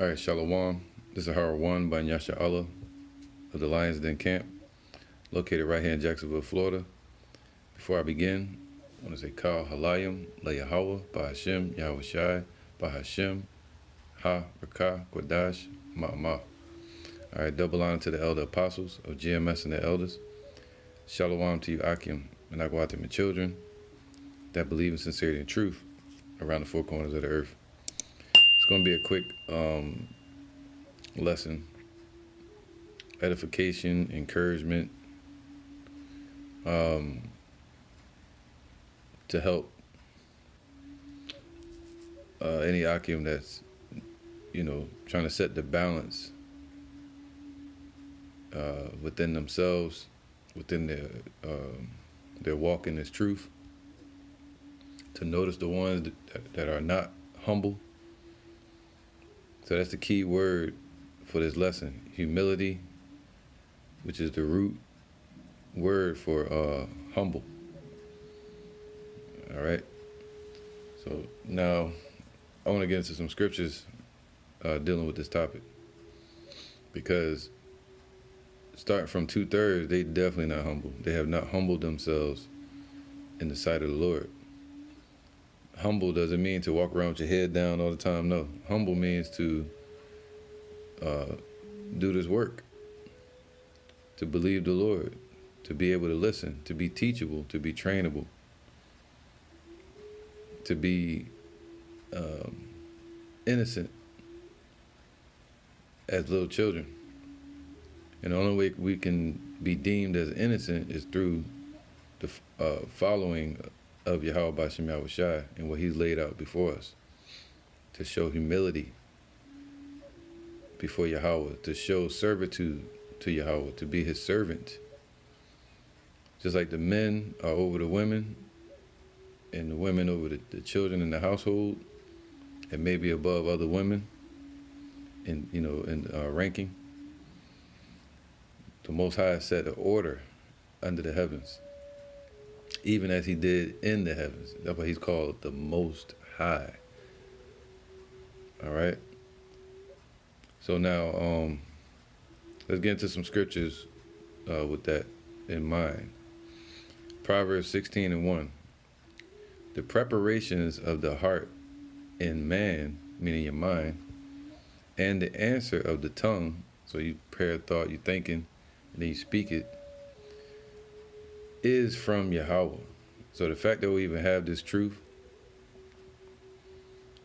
All right, Shalom. This is Hara 1 by Nyasha Allah of the Lions Den Camp, located right here in Jacksonville, Florida. Before I begin, I want to say Kal Halayim, La Yahweh, Ba Hashem, Yahweh Shai, Ba Hashem, Ha Rakah, Kwadash, Ma'amah. All right, double honor to the elder apostles of GMS and the elders. Shalom to you, Akim, and Agwatim and children that believe in sincerity and truth around the four corners of the earth. It's going to be a quick lesson, edification, encouragement, to help any Akim that's, trying to set the balance within themselves, within their walk in this truth, to notice the ones that are not humble. So that's the key word for this lesson, humility, which is the root word for humble. All right. So now I want to get into some scriptures dealing with this topic, because starting from 2/3, they definitely not humble. They have not humbled themselves in the sight of the Lord. Humble doesn't mean to walk around with your head down all the time. No, humble means to do this work, to believe the Lord, to be able to listen, to be teachable, to be trainable, to be innocent as little children. And the only way we can be deemed as innocent is through the following of Yahweh B'Shem Yahweh Shai and what he's laid out before us, to show humility before Yahweh, to show servitude to Yahweh, to be his servant. Just like the men are over the women and the women over the children in the household, and maybe above other women in ranking. The Most High set an order under the heavens, even as he did in the heavens. That's why he's called the Most High. All right. So now, let's get into some scriptures with that in mind. Proverbs 16:1. The preparations of the heart in man, meaning your mind, and the answer of the tongue, so you prepare a thought, you're thinking, and then you speak it, is from Yahweh. So the fact that we even have this truth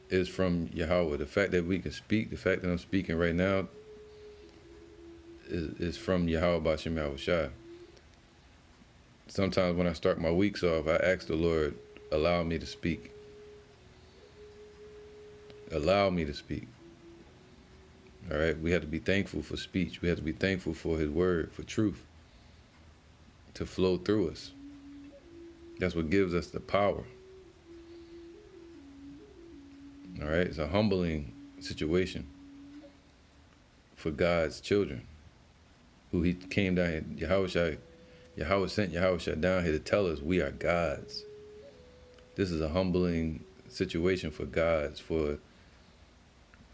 is from Yahweh. The fact that we can speak, the fact that I'm speaking right now is from Yahweh B'Shem Yahweh Shai. Sometimes when I start my weeks off, I ask the Lord, allow me to speak. Allow me to speak. All right, we have to be thankful for speech. We have to be thankful for his word, for truth to flow through us. That's what gives us the power. All right, it's a humbling situation for God's children, who he came down here. Yahweh sent Yahweh down here to tell us we are God's. This is a humbling situation for God's, for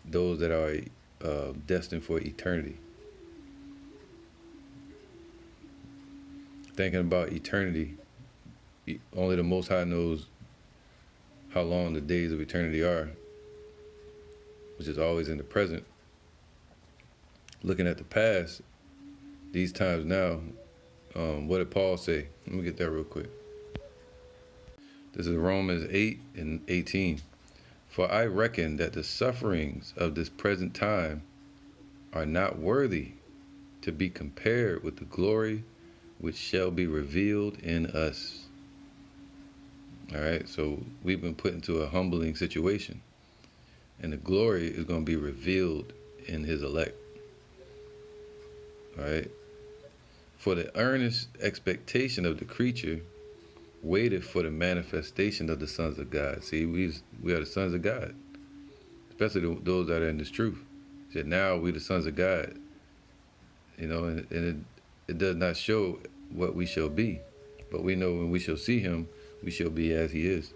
those that are destined for eternity. Thinking about eternity, only the Most High knows how long the days of eternity are, which is always in the present. Looking at the past, these times now, what did Paul say? Let me get that real quick. This is Romans 8:18. For I reckon that the sufferings of this present time are not worthy to be compared with the glory which shall be revealed in us. All right, so we've been put into a humbling situation, and the glory is going to be revealed in his elect. All right. For the earnest expectation of the creature waited for the manifestation of the sons of God. See, we are the sons of God, especially those that are in this truth. He said, now we the sons of God. And it does not show what we shall be, but we know when we shall see him, we shall be as he is.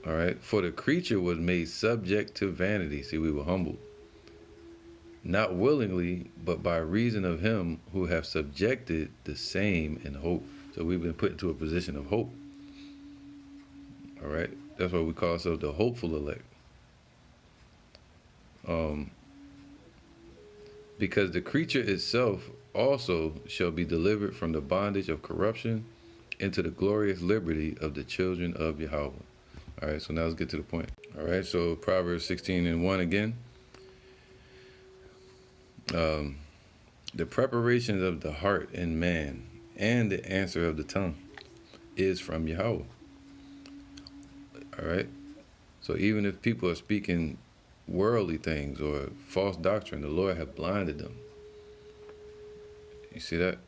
All right. For the creature was made subject to vanity. See, we were humbled. Not willingly, but by reason of him who have subjected the same in hope. So we've been put into a position of hope. All right. That's why we call ourselves the hopeful elect. Because the creature itself also shall be delivered from the bondage of corruption into the glorious liberty of the children of Yahweh. All right, so now let's get to the point. All right, so Proverbs 16:1 again. The preparations of the heart in man and the answer of the tongue is from Yahweh. All right, so even if people are speaking worldly things or false doctrine, the Lord have blinded them. You see that?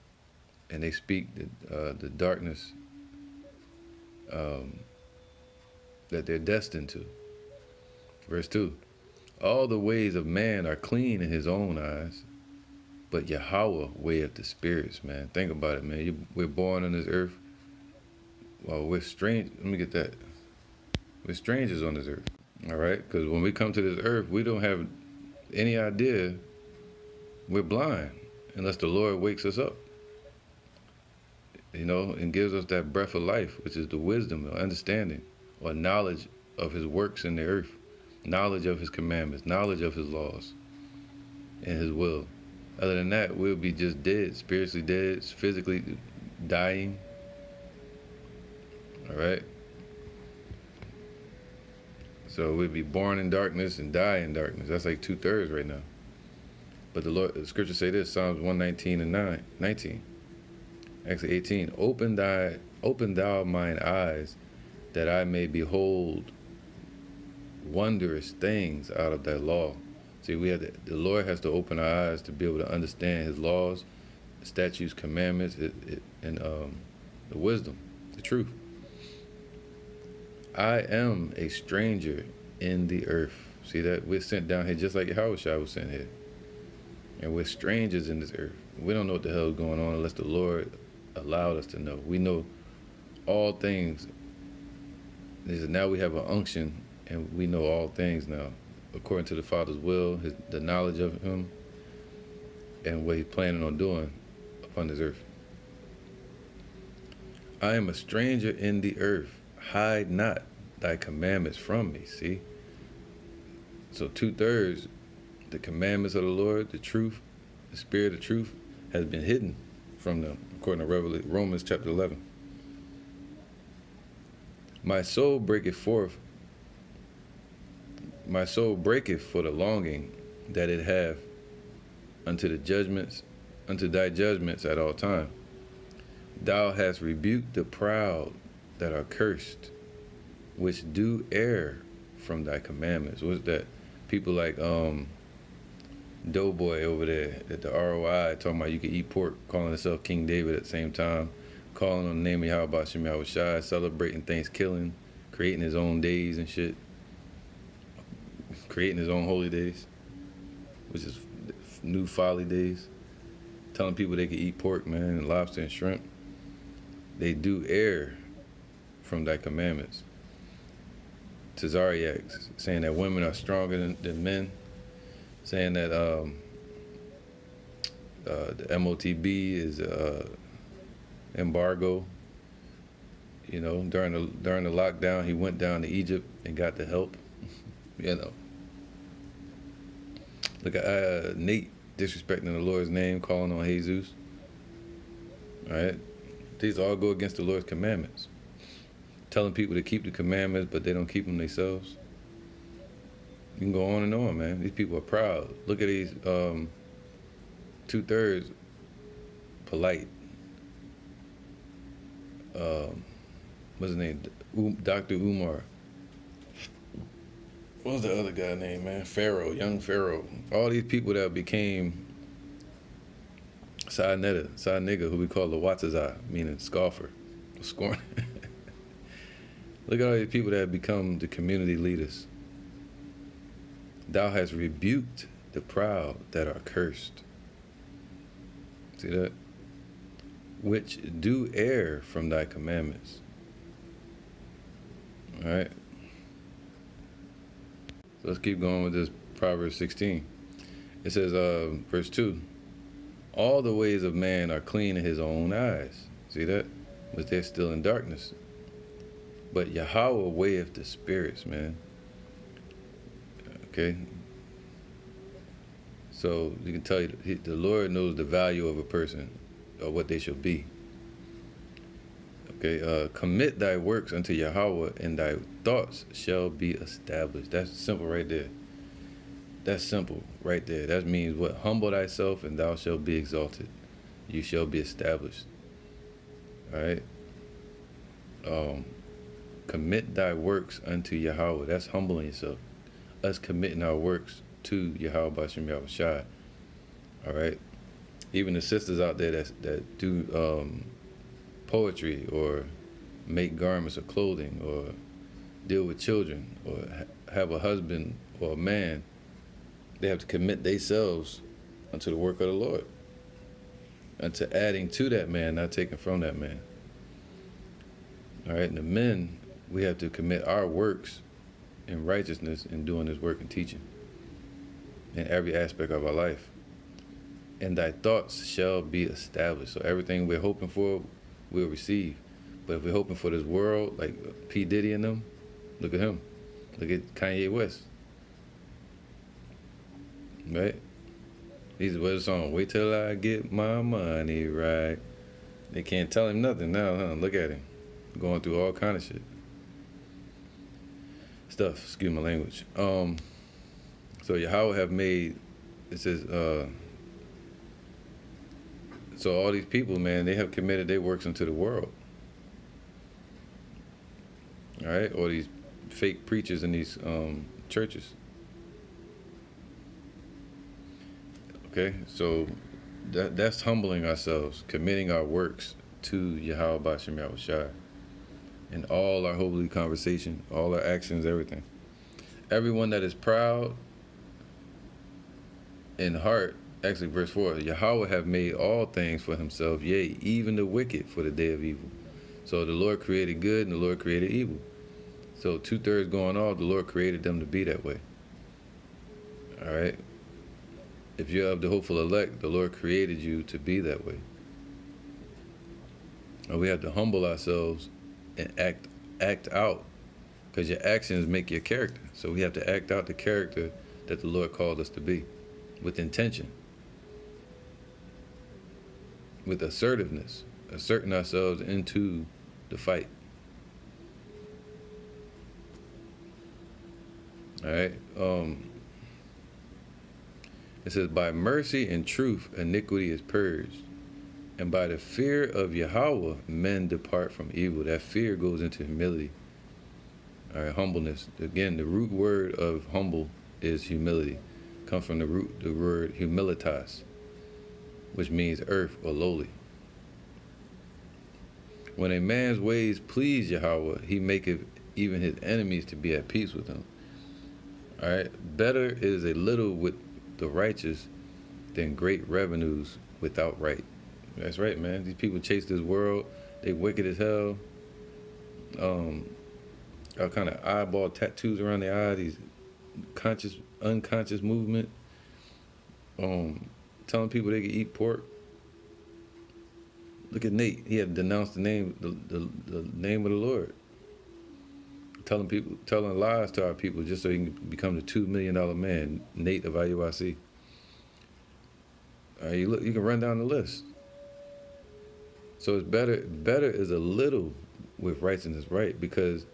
And they speak the darkness that they're destined to. Verse 2. All the ways of man are clean in his own eyes, but Yahweh weigheth the spirits, man. Think about it, man. We're born on this earth. Well, we're strange. Let me get that. We're strangers on this earth. All right? Because when we come to this earth, we don't have any idea. We're blind unless the Lord wakes us up, you know, and gives us that breath of life, which is the wisdom, or understanding, or knowledge of his works in the earth, knowledge of his commandments, knowledge of his laws and his will. Other than that, we'll be just dead, spiritually dead, physically dying. All right? So we'll be born in darkness and die in darkness. That's like 2/3 right now. But the scripture say this, Psalms 119 and 19. Actually 18. Open thou mine eyes, that I may behold wondrous things out of thy law. See, the Lord has to open our eyes to be able to understand his laws, statutes, commandments, and the wisdom, the truth. I am a stranger in the earth. See that? We're sent down here just like Yahushua was sent here. And we're strangers in this earth. We don't know what the hell is going on unless the Lord allowed us to know. We know all things. Now we have an unction, and we know all things now, according to the Father's will, the knowledge of him, and what he's planning on doing upon this earth. I am a stranger in the earth. Hide not thy commandments from me. See? So 2/3, the commandments of the Lord, the truth, the spirit of truth, has been hidden from them, according to Romans chapter 11. My soul breaketh for the longing that it have unto thy judgments at all time. Thou hast rebuked the proud that are cursed, which do err from thy commandments. What's that? People like Doughboy over there at the ROI talking about you can eat pork, calling himself King David at the same time, calling on the name of Yahweh Shem Yahushai, celebrating Thanksgiving, creating his own days and shit, creating his own holy days, which is new folly days, telling people they can eat pork, man, and lobster and shrimp. They do err from thy commandments. Tazariak saying that women are stronger than men, saying that the MOTB is embargo. You know, during the lockdown, he went down to Egypt and got the help. You know, look at Nate disrespecting the Lord's name, calling on Jesus. All right, these all go against the Lord's commandments. Telling people to keep the commandments, but they don't keep them themselves. You can go on and on, man. These people are proud. Look at these 2/3 polite. What's his name? Dr. Umar. What was the other guy name, man? Pharaoh, young Pharaoh. All these people that became side nigga, who we call the Watazah, meaning scoffer, scorn. Look at all these people that have become the community leaders. Thou hast rebuked the proud that are cursed. See that? Which do err from thy commandments. All right? So let's keep going with this Proverbs 16. It says, verse 2, all the ways of man are clean in his own eyes. See that? But they're still in darkness. But Yahweh weigheth the spirits, man. Okay? So you can tell you, the Lord knows the value of a person or what they should be. Okay? Commit thy works unto Yahweh, and thy thoughts shall be established. That's simple right there. That's simple right there. That means what? Humble thyself, and thou shalt be exalted. You shall be established. All right? Commit thy works unto Yahweh. That's humbling yourself. Us committing our works to Yahweh B'Shem Yahushai. All right? Even the sisters out there that do poetry or make garments or clothing or deal with children or have a husband or a man, they have to commit themselves unto the work of the Lord, unto adding to that man, not taking from that man. All right, and the men, we have to commit our works in righteousness in doing this work and teaching in every aspect of our life. And thy thoughts shall be established. So everything we're hoping for, we'll receive. But if we're hoping for this world, like P. Diddy and them, look at him. Look at Kanye West. Right? He's what's the song? Wait till I get my money right. They can't tell him nothing now, huh? Look at him. Going through all kind of shit. Stuff, excuse my language. So Yahweh have made, it says, so all these people, man, they have committed their works unto the world. All right? Or these fake preachers in these churches. Okay? So that's humbling ourselves, committing our works to Yahweh B'Shem Yahushai. In all our holy conversation, all our actions, everything. Everyone that is proud in heart, actually verse 4, Yahweh have made all things for himself, yea, even the wicked for the day of evil. So the Lord created good and the Lord created evil. So 2/3 going off, the Lord created them to be that way. All right? If you're of the hopeful elect, the Lord created you to be that way. And we have to humble ourselves and act out, because your actions make your character. So we have to act out the character that the Lord called us to be, with intention, with assertiveness, asserting ourselves into the fight. All right. It says, by mercy and truth iniquity is purged, and by the fear of Yahweh men depart from evil. That fear goes into humility. All right, humbleness. Again, the root word of humble is humility. Comes from the word humilitas, which means earth or lowly. When a man's ways please Yahweh, he maketh even his enemies to be at peace with him. All right, better is a little with the righteous than great revenues without right. That's right, man. These people chase this world. They wicked as hell. All kind of eyeball tattoos around their eye. These conscious, unconscious movement. Telling people they can eat pork. Look at Nate. He had denounced the name, the name of the Lord. Telling lies to our people just so he can become the $2 million man, Nate of IUIC. You can run down the list. So it's better is a little with righteousness, right? Because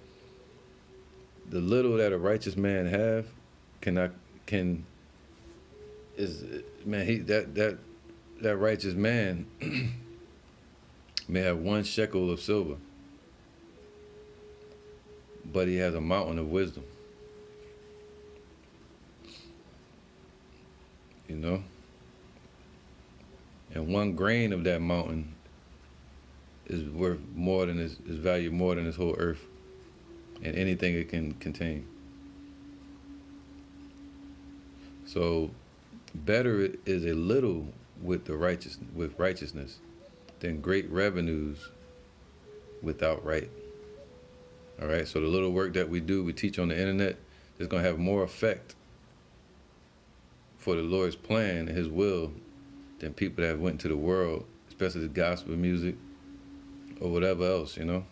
the little that a righteous man have that righteous man may have 1 shekel of silver, but he has a mountain of wisdom. You know? And 1 grain of that mountain is worth more than is valued more than this whole earth and anything it can contain. So better is a little with righteousness than great revenues without right. All right, so the little work that we do, we teach on the internet, It's going to have more effect for the Lord's plan and his will than people that have went into the world, especially the gospel music or whatever else, you know.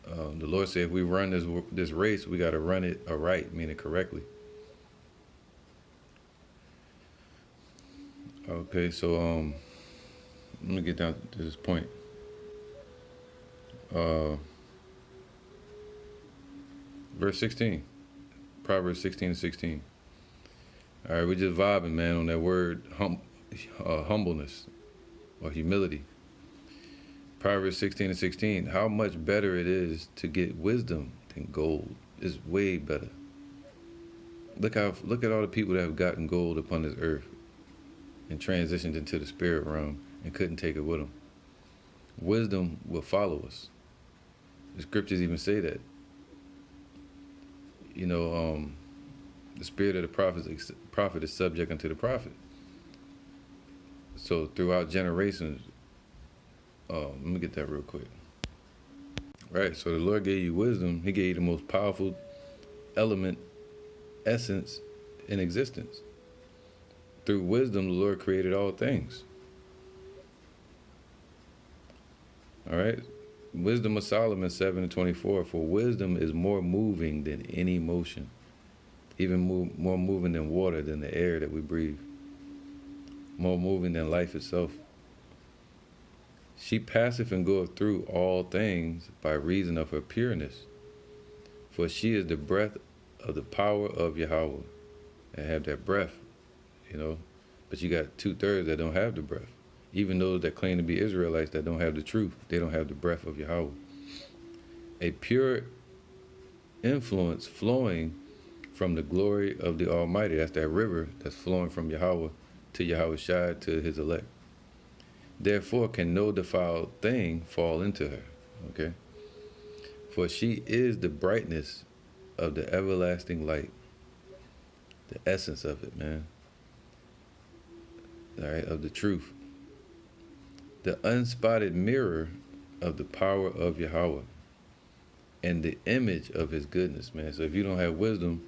The Lord said if we run this race, we got to run it aright, meaning correctly. Okay, so let me get down to this point. Verse 16, Proverbs 16:16. All right, we're just vibing, man, on that word humbleness or humility. Proverbs 16:16. How much better it is to get wisdom than gold. It's way better. Look at all the people that have gotten gold upon this earth and transitioned into the spirit realm and couldn't take it with them. Wisdom will follow us. The scriptures even say that. You know, the spirit of the prophet is subject unto the prophet. So throughout generations, let me get that real quick. Right, so the Lord gave you wisdom. He gave you the most powerful element, essence in existence. Through wisdom, the Lord created all things. All right, Wisdom of Solomon 7:24. For wisdom is more moving than any motion, even more moving than water, than the air that we breathe, more moving than life itself. She passeth and goeth through all things by reason of her pureness. For she is the breath of the power of Yahweh. And have that breath, you know. But you got 2/3 that don't have the breath. Even those that claim to be Israelites that don't have the truth, they don't have the breath of Yahweh. A pure influence flowing from the glory of the Almighty. That's that river that's flowing from Yahweh to Yahweh Shai to his elect. Therefore can no defiled thing fall into her. Okay? For she is the brightness of the everlasting light. The essence of it, man. All right, of the truth. The unspotted mirror of the power of Yahweh. And the image of his goodness, man. So if you don't have wisdom,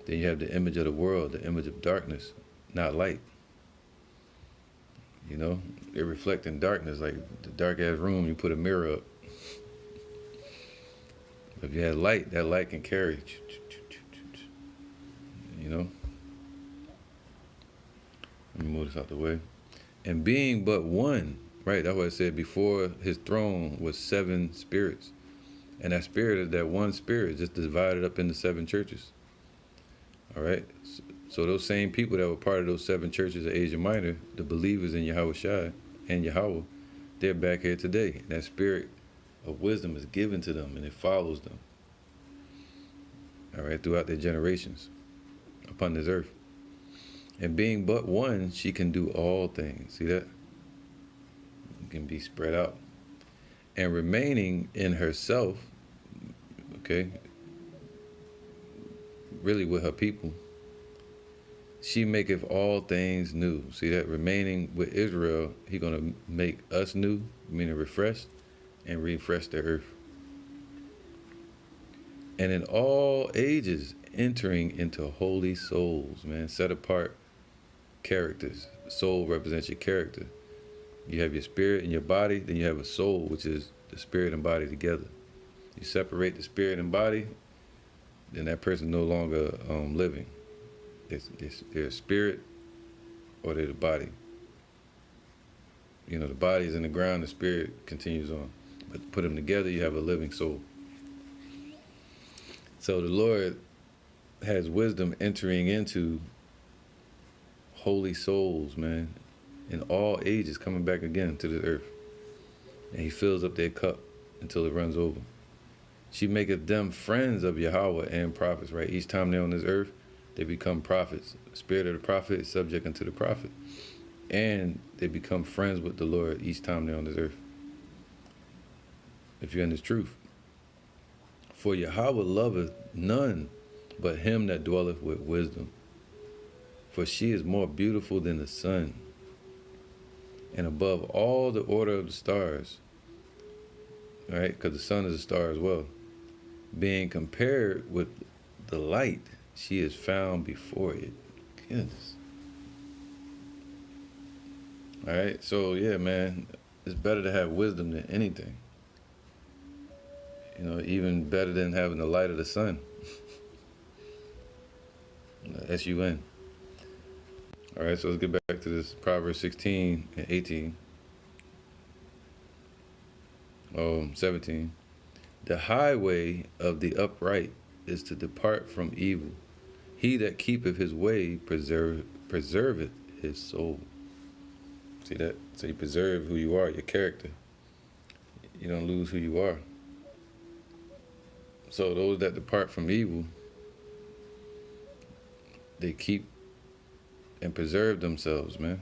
then you have the image of the world, the image of darkness, not light. You know, they reflect in darkness, like the dark ass room, you put a mirror up. If you had light, that light can carry. You know? Let me move this out the way. And being but one, right, that's what I said, before his throne was 7 spirits. And that spirit is that one spirit, just divided up into 7 churches. All right? So those same people that were part of those 7 churches of Asia Minor, the believers in Yahweh Shai and Yahweh, they're back here today. And that spirit of wisdom is given to them and it follows them. All right, throughout their generations upon this earth. And being but one, she can do all things. See that? It can be spread out. And remaining in herself, okay, really with her people, she maketh all things new. See that? Remaining with Israel, he's going to make us new, meaning refreshed, and refresh the earth. And in all ages, entering into holy souls, man, set apart characters. Soul represents your character. You have your spirit and your body, then you have a soul, which is the spirit and body together. You separate the spirit and body, then that person no longer living. They're a spirit or they're the body. You know, the body is in the ground, the spirit continues on. But put them together, you have a living soul. So the Lord has wisdom entering into holy souls, man, in all ages, coming back again to the earth. And he fills up their cup until it runs over. She maketh them friends of Yahweh and prophets, right? Each time they're on this earth, they become prophets. The spirit of the prophet is subject unto the prophet. And they become friends with the Lord each time they're on this earth. If you're in this truth. For Yahweh loveth none but him that dwelleth with wisdom. For she is more beautiful than the sun, and above all the order of the stars. All right, because the sun is a star as well. being compared with the light, she is found before it. Goodness. All right, so yeah, man, it's better to have wisdom than anything. Even better than having the light of the sun. S-U-N. All right, so let's get back to this Proverbs 16 and 18. 17. The highway of the upright is to depart from evil. He that keepeth his way preserveth his soul. See that? So you preserve who you are, your character. You don't lose who you are. So those that depart from evil, they keep and preserve themselves, man.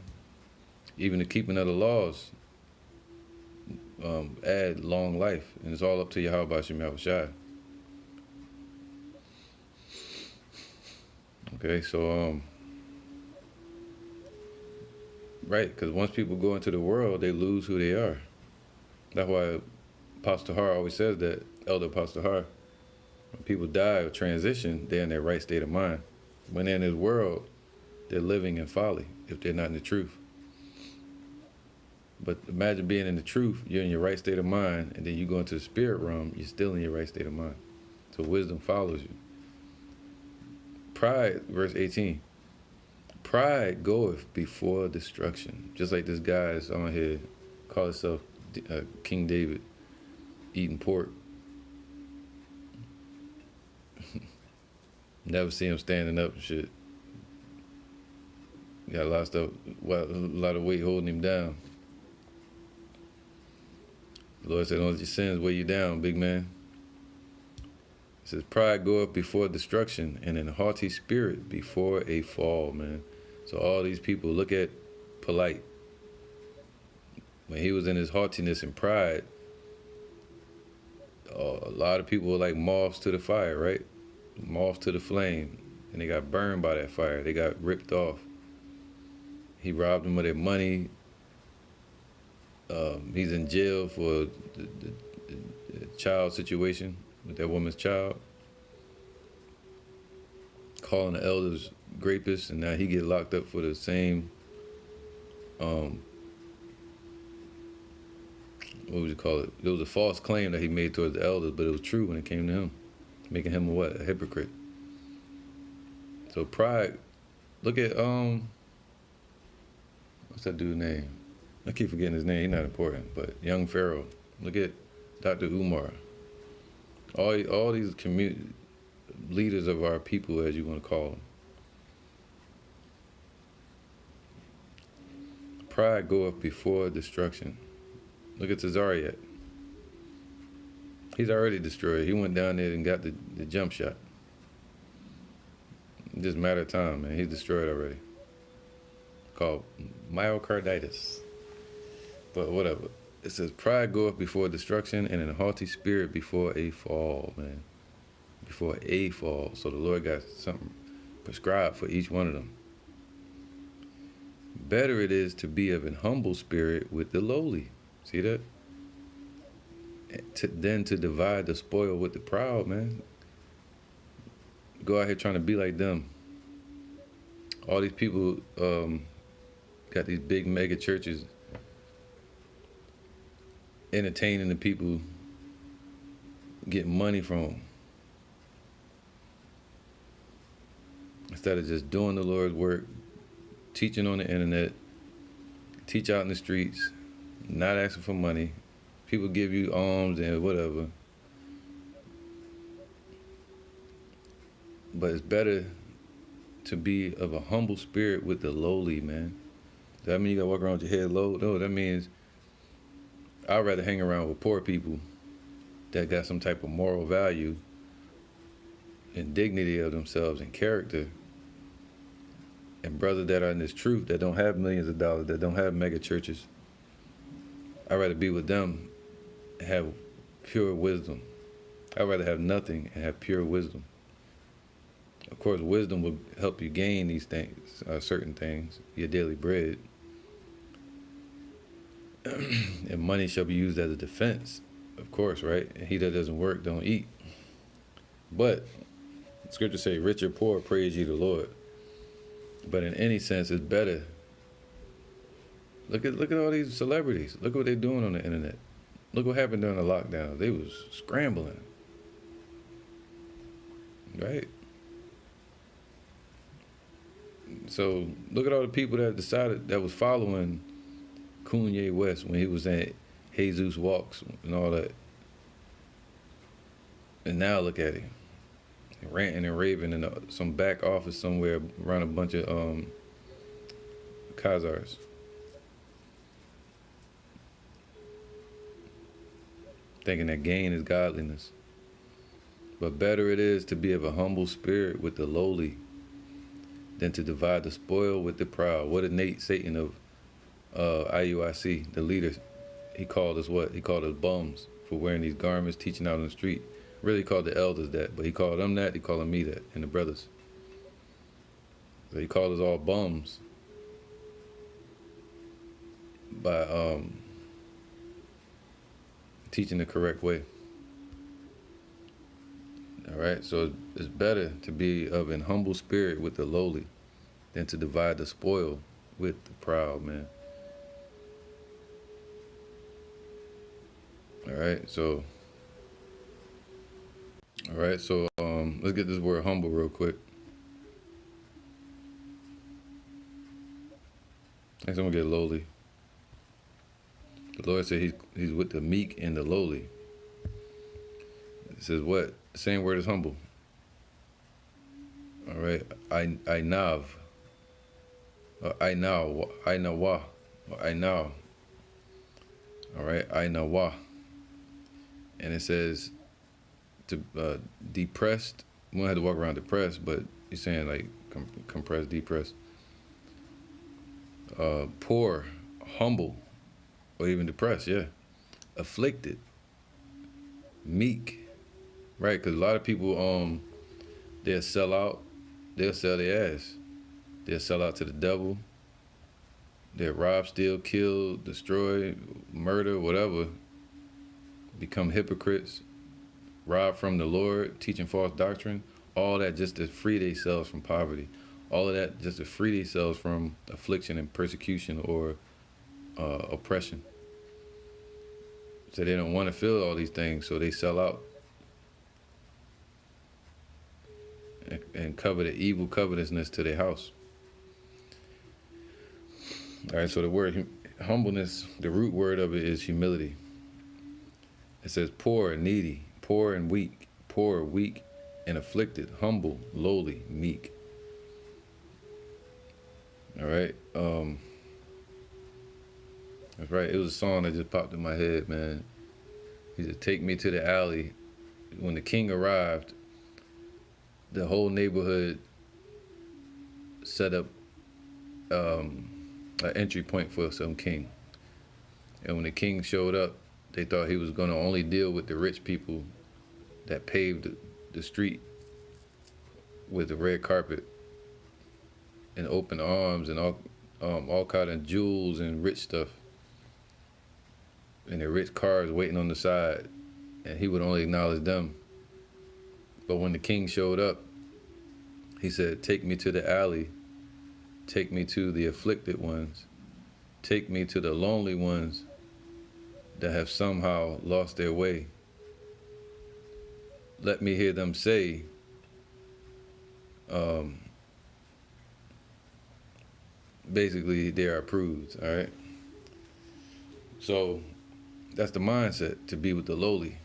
Even the keeping of the laws add long life, and it's all up to Yahweh Shem Yahushai. Okay, so right, because once people go into the world, they lose who they are. That's why Apostle Har always says that, Elder Apostle Har, when people die or transition, they're in their right state of mind. When they're in this world, they're living in folly if they're not in the truth. But imagine being in the truth, you're in your right state of mind, and then you go into the spirit realm, you're still in your right state of mind. So wisdom follows you. Pride, verse 18. Pride goeth before destruction. Just like this guy is on here, call himself King David, eating pork. Never see him standing up and shit. Got a lot of stuff, a lot of weight holding him down. The Lord said, don't let your sins weigh you down, big man. It says, pride goeth before destruction, and an haughty spirit before a fall, man. So all these people, look at Polite. When he was in his haughtiness and pride, a lot of people were like moths to the fire, right? Moths to the flame. And they got burned by that fire. They got ripped off. He robbed them of their money. He's in jail for the child situation with that woman's child. Calling the elders rapists, and now he get locked up for the same, what would you call it? It was a false claim that he made towards the elders, but it was true when it came to him, making him a hypocrite. So pride, look at, what's that dude's name? I keep forgetting his name, he's not important, but young Pharaoh. Look at Dr. Umar. All these leaders of our people, as you want to call them. Pride goeth before destruction. Look at Tazariot. He's already destroyed. He went down there and got the jump shot. It's just a matter of time, man. He's destroyed already. Called myocarditis. But whatever. It says, pride goeth before destruction, and an haughty spirit before a fall, man. Before a fall. So the Lord got something prescribed for each one of them. Better it is to be of an humble spirit with the lowly. See that? Than to divide the spoil with the proud, man. Go out here trying to be like them. All these people got these big mega churches entertaining the people, getting money from them. Instead of just doing the Lord's work, teaching on the internet, teach out in the streets, not asking for money. People give you alms and whatever. But it's better to be of a humble spirit with the lowly, man. Does that mean you gotta walk around with your head low? No, that means I'd rather hang around with poor people that got some type of moral value and dignity of themselves and character, and brothers that are in this truth, that don't have millions of dollars, that don't have mega churches. I'd rather be with them and have pure wisdom. I'd rather have nothing and have pure wisdom. Of course, wisdom will help you gain these things, certain things, your daily bread. And money shall be used as a defense, of course, right? And he that doesn't work don't eat. But scripture say, rich or poor, praise ye the Lord. But in any sense, it's better. Look at all these celebrities. Look what they're doing on the internet. Look what happened during the lockdown. They was scrambling. Right? So look at all the people that decided that was following Kanye West when he was at Jesus Walks and all that. And now look at him. Ranting and raving in some back office somewhere around a bunch of Khazars. Thinking that gain is godliness. But better it is to be of a humble spirit with the lowly than to divide the spoil with the proud. What did Nate Satan of IUIC, the leader, he called us what? He called us bums for wearing these garments, teaching out on the street. Really called the elders that, but he called them that, he called me that, and the brothers. So he called us all bums by teaching the correct way. All right, so it's better to be of an humble spirit with the lowly than to divide the spoil with the proud, man. All right, so let's get this word humble real quick. Next, I'm gonna get lowly. The Lord said he's with the meek and the lowly. It says what? The same word as humble. All right, I now. All right, I know. And it says to depressed. We don't have to walk around depressed, but he's saying like compressed, depressed. Poor, humble, or even depressed, yeah. Afflicted, meek, right? Because a lot of people, they'll sell out, they'll sell their ass. They'll sell out to the devil. They'll rob, steal, kill, destroy, murder, whatever. Become hypocrites, rob from the Lord, teaching false doctrine. All that just to free themselves from poverty. All of that just to free themselves from affliction and persecution or oppression. So they don't want to feel all these things, so they sell out and cover the evil covetousness to their house. All right, so the word humbleness, the root word of it is humility. It says poor and needy, poor and weak, poor, weak, and afflicted, humble, lowly, meek. All right. That's right. It was a song that just popped in my head, man. He said, "Take me to the alley." When the king arrived, the whole neighborhood set up an entry point for some king. And when the king showed up, they thought he was going to only deal with the rich people that paved the street with the red carpet and open arms and all kind of jewels and rich stuff and their rich cars waiting on the side, and he would only acknowledge them. But when the king showed up, he said, "Take me to the alley, take me to the afflicted ones, take me to the lonely ones that have somehow lost their way. Let me hear them say, basically they are approved." All right. So that's the mindset, to be with the lowly.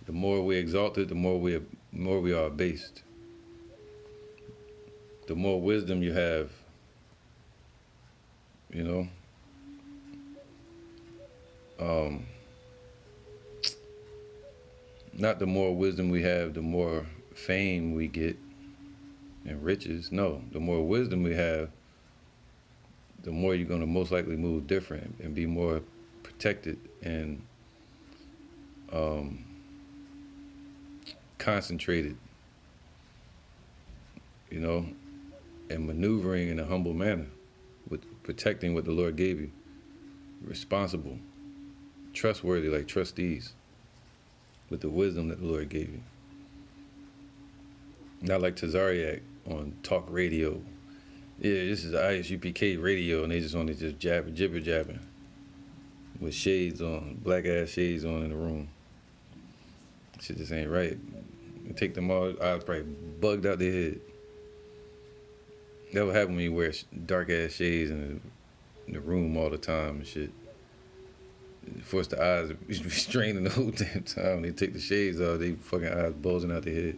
The more we exalt it, the more we are abased. The more wisdom you have, you know. Not the more wisdom we have, the more fame we get and riches. No, the more wisdom we have, the more you're going to most likely move different and be more protected and concentrated, you know, and maneuvering in a humble manner, with protecting what the Lord gave you. Responsible, trustworthy, like trustees, with the wisdom that the Lord gave you. Not like Tazariak on talk radio. Yeah, this is ISUPK radio, and they just only just jibber jabbing with shades on, black ass shades on in the room. Shit just ain't right. You take them all, I was probably bugged out their head. That would happen when you wear dark ass shades in the room all the time and shit. Force the eyes to be straining the whole damn time. They take the shades off, they fucking eyes bulging out their head.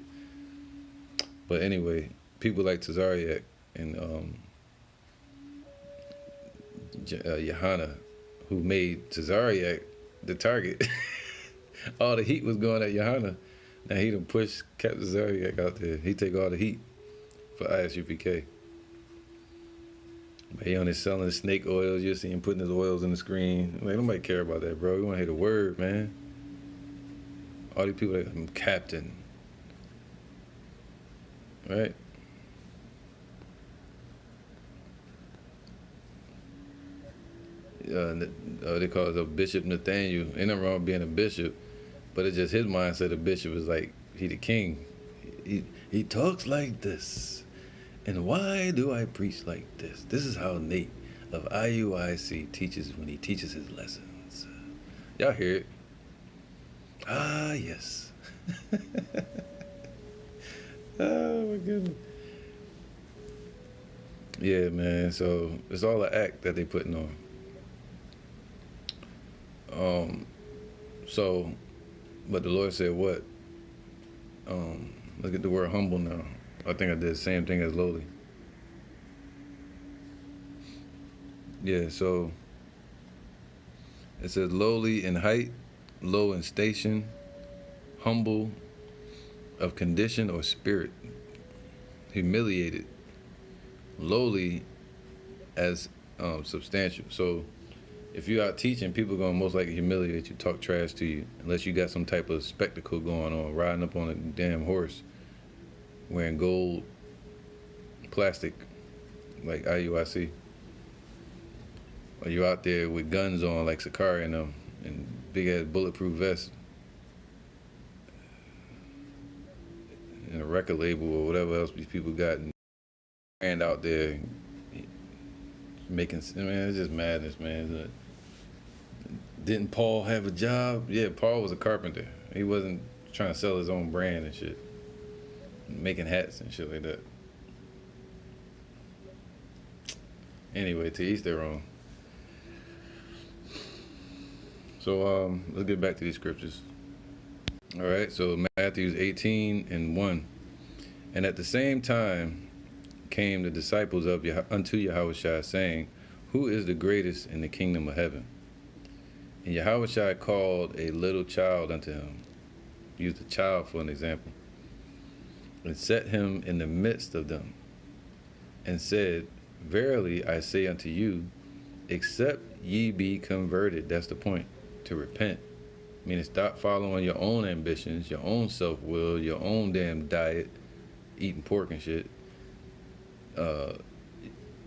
But anyway, people like Tazariak and Johanna, who made Tazariak the target. All the heat was going at Johanna. Now he done pushed Captain Tazariak out there. He take all the heat for ISUPK. But he on there selling snake oils. You see him putting his oils in the screen. Like, nobody care about that, bro. You want to hear the word, man. All these people like, I'm Captain. Right? They call it a Bishop Nathaniel. Ain't nothing wrong with being a bishop, but it's just his mindset. A bishop is like, he the king. He talks like this. And why do I preach like this? This is how Nate of IUIC teaches when he teaches his lessons. Y'all hear it? Ah, yes. Oh, my goodness. Yeah, man. So it's all an act that they putting on. But the Lord said what? Look at the word humble now. I think I did the same thing as lowly. Yeah, so it says lowly in height, low in station, humble of condition or spirit, humiliated, lowly as substantial. So if you're out teaching, people are going to most likely humiliate you, talk trash to you, unless you got some type of spectacle going on, riding up on a damn horse, wearing gold plastic like IUIC. Or you out there with guns on like Sakari and them, and big ass bulletproof vests, and a record label or whatever else these people got, and out there making, man, it's just madness, man. Didn't Paul have a job? Yeah, Paul was a carpenter. He wasn't trying to sell his own brand and shit, making hats and shit like that. Anyway, to each their own. So let's get back to these scriptures. All right, so Matthew 18:1. And at the same time came the disciples unto Yahushua, saying, who is the greatest in the kingdom of heaven? And Yahushua called a little child unto him, used a child for an example, and set him in the midst of them, and said, verily I say unto you, except ye be converted, that's the point, to repent, meaning stop following your own ambitions, your own self-will, your own damn diet, eating pork and shit,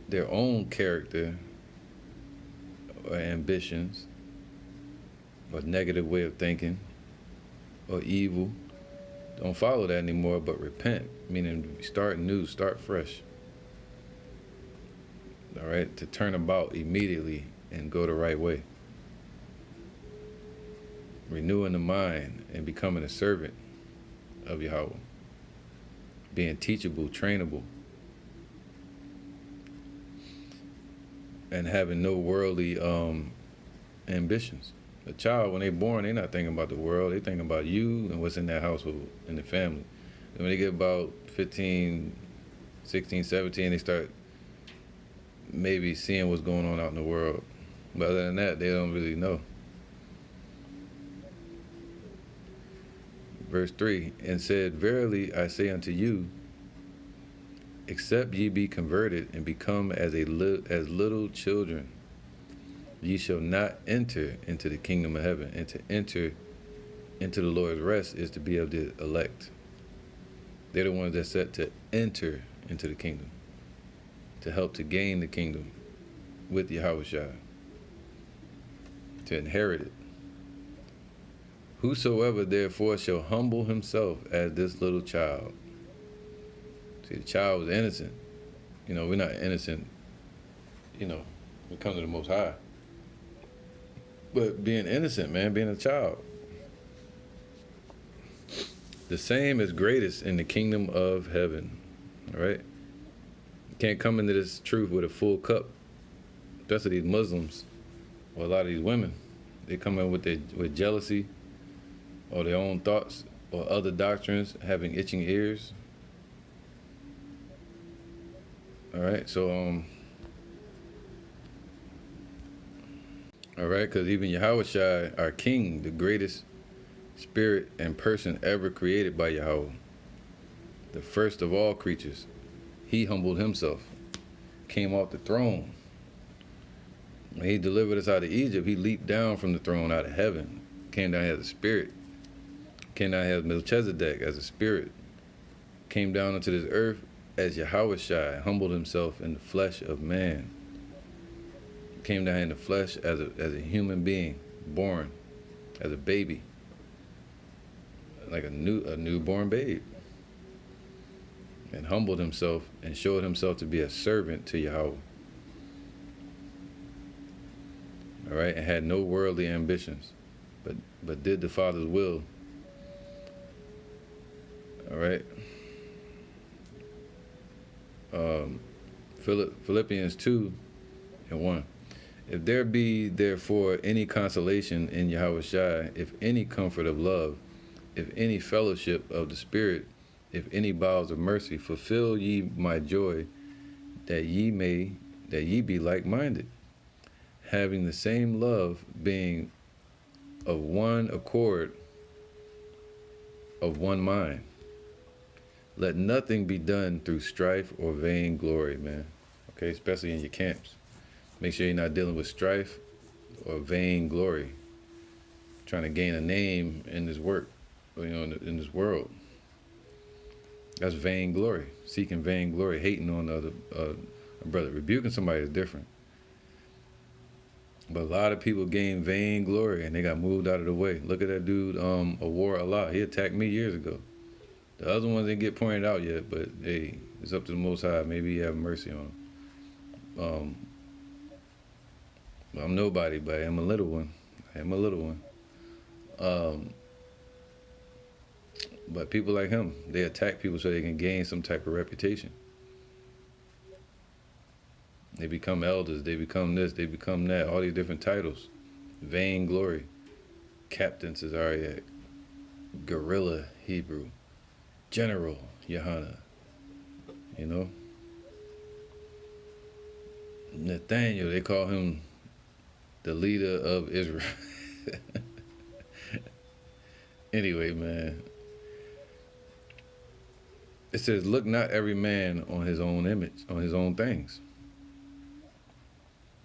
their own character or ambitions or negative way of thinking or evil. Don't follow that anymore, but repent, meaning start new, start fresh. All right, to turn about immediately and go the right way. Renewing the mind and becoming a servant of Yahweh. Being teachable, trainable. And having no worldly ambitions. A child, when they're born, they're not thinking about the world. They're thinking about you and what's in that household, in the family. And when they get about 15, 16, 17, they start maybe seeing what's going on out in the world. But other than that, they don't really know. Verse 3, and said, verily I say unto you, except ye be converted and become as little children, ye shall not enter into the kingdom of heaven. And to enter into the Lord's rest is to be of the elect. They're the ones that's set to enter into the kingdom, to help to gain the kingdom with Yahushua, to inherit it. Whosoever therefore shall humble himself as this little child, See, the child was innocent. You know, we're not innocent, you know, when it comes to the Most High. But being innocent, man, being a child. The same is greatest in the kingdom of heaven. All right? You can't come into this truth with a full cup. Especially these Muslims or a lot of these women. They come in with jealousy or their own thoughts or other doctrines, having itching ears. All right, so all right, because even Yahushua, our King, the greatest spirit and person ever created by Yahweh, the first of all creatures, he humbled himself, came off the throne. When he delivered us out of Egypt, he leaped down from the throne out of heaven, came down here as a spirit, came down here as Melchizedek as a spirit, came down into this earth as Yahushua, humbled himself in the flesh of man, came down here in the flesh as a human being, born as a baby, like a newborn babe, and humbled himself and showed himself to be a servant to Yahweh. All right, and had no worldly ambitions, but did the Father's will. All right. Philippians 2:1. If there be therefore any consolation in Yahushua, if any comfort of love, if any fellowship of the Spirit, if any bowels of mercy, fulfill ye my joy, that ye be like-minded, having the same love, being of one accord, of one mind. Let nothing be done through strife or vain glory, man. Okay, especially in your camps. Make sure you're not dealing with strife or vain glory, trying to gain a name in this work, you know, in this world. That's vain glory, seeking vain glory, hating on other brother. Rebuking somebody is different. But a lot of people gain vain glory and they got moved out of the way. Look at that dude, Awar Allah. He attacked me years ago. The other ones didn't get pointed out yet, but hey, it's up to the Most High. Maybe He have mercy on them. I'm nobody, but I'm a little one. But people like him, they attack people so they can gain some type of reputation. They become elders, they become this, they become that, all these different titles. Vain glory. Captain Cesariak. Guerrilla Hebrew. General Yohana. You know? Nathaniel, they call him the leader of Israel. Anyway, man. It says, look not every man on his own image, on his own things.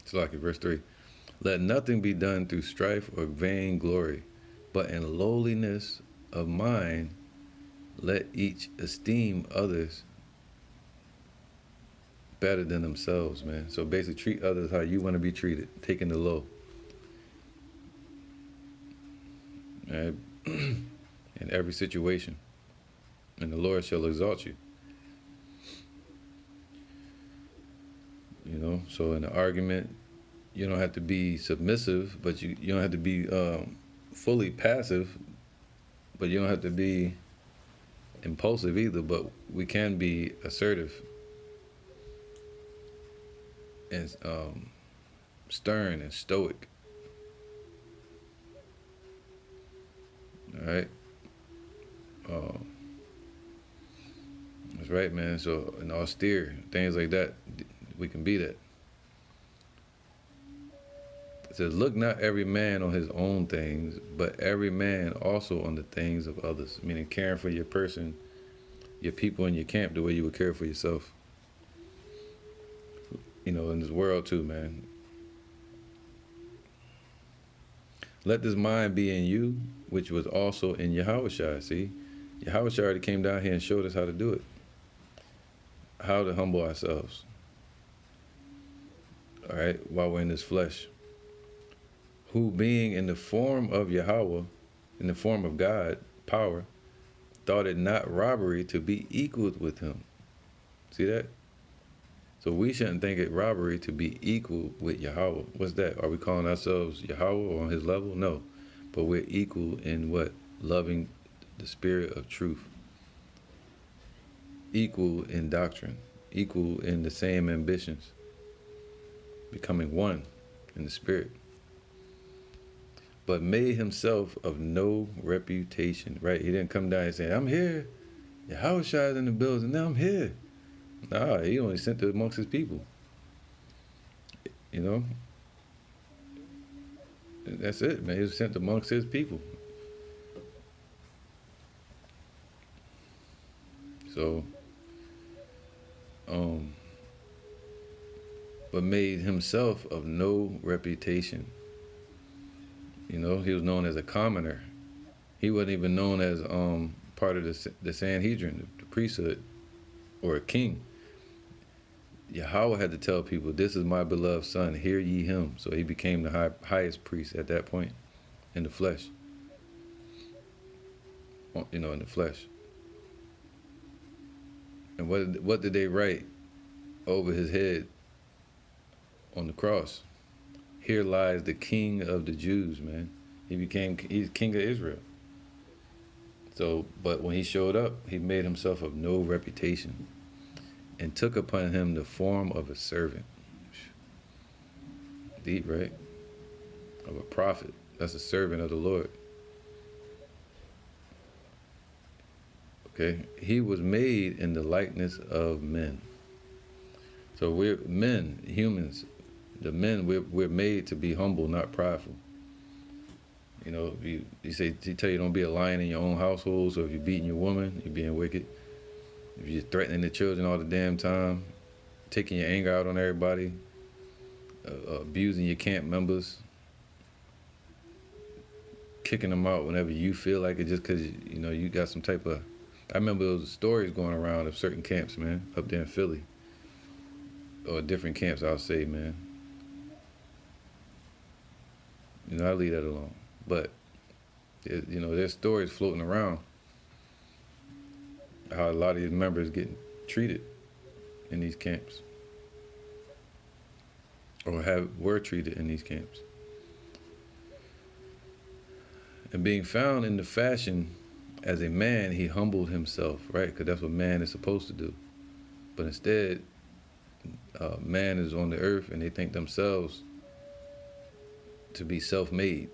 It's like in verse 3. Let nothing be done through strife or vain glory, but in lowliness of mind, let each esteem others better than themselves, man. So basically treat others how you want to be treated, taking the low. Right? In every situation. And the Lord shall exalt you. You know, so in the argument, you don't have to be submissive, but you don't have to be fully passive, but you don't have to be impulsive either, but we can be assertive and stern and stoic. All right? That's right, man. So, and austere, things like that, we can be that. It says, look not every man on his own things, but every man also on the things of others. Meaning caring for your person, your people in your camp the way you would care for yourself. You know, in this world too, man. Let this mind be in you, which was also in Yahushua. See, Yahushua already came down here and showed us how to do it. How to humble ourselves. All right, while we're in this flesh. Who being in the form of Yahweh, in the form of God, power, thought it not robbery to be equal with him. See that? So we shouldn't think it robbery to be equal with Yahweh. What's that? Are we calling ourselves Yahweh or on his level? No. But we're equal in what? Loving the spirit of truth. Equal in doctrine. Equal in the same ambitions. Becoming one in the spirit. But made himself of no reputation, right? He didn't come down and say, I'm here. Yahweh is in the building. Now I'm here. Nah, he only sent it amongst his people. You know? That's it, man. He was sent amongst his people. So, but made himself of no reputation. You know, he was known as a commoner. He wasn't even known as part of the Sanhedrin, the priesthood, or a king. Yahweh had to tell people, this is my beloved son, hear ye him. So he became the highest priest at that point in the flesh. You know, in the flesh. And what did they write over his head on the cross? Here lies the King of the Jews, man. He's King of Israel. So, but when he showed up, he made himself of no reputation and took upon him the form of a servant. Deep, right? Of a prophet. That's a servant of the Lord. Okay? He was made in the likeness of men. So we're men, humans. The men, we're made to be humble, not prideful. You know, he tell you don't be a lion in your own household. So if you're beating your woman, you're being wicked. If you're threatening the children all the damn time, taking your anger out on everybody, abusing your camp members, kicking them out whenever you feel like it, just because you know you got some type of. I remember those stories going around of certain camps, man, up there in Philly, or different camps. I'll say, man. You know, I leave that alone. But, you know, there's stories floating around how a lot of these members get treated in these camps or were treated in these camps. And being found in the fashion as a man, he humbled himself, right? Because that's what man is supposed to do. But instead, man is on the earth and they think themselves to be self-made.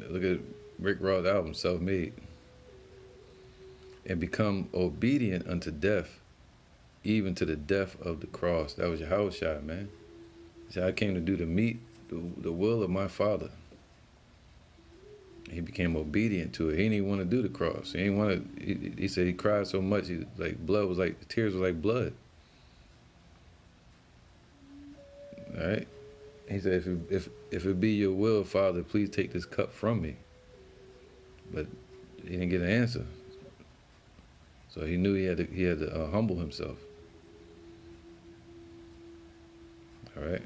Look at Rick Ross' album, Self-Made. And become obedient unto death, even to the death of the cross. That was Yahweh, man. He said, I came to do to meet the will of my Father. He became obedient to it. He didn't even want to do the cross. He didn't want to. He said he cried so much, tears was like blood. All right. He said, if it be your will, Father, please take this cup from me. But he didn't get an answer. So he knew he had to humble himself. All right.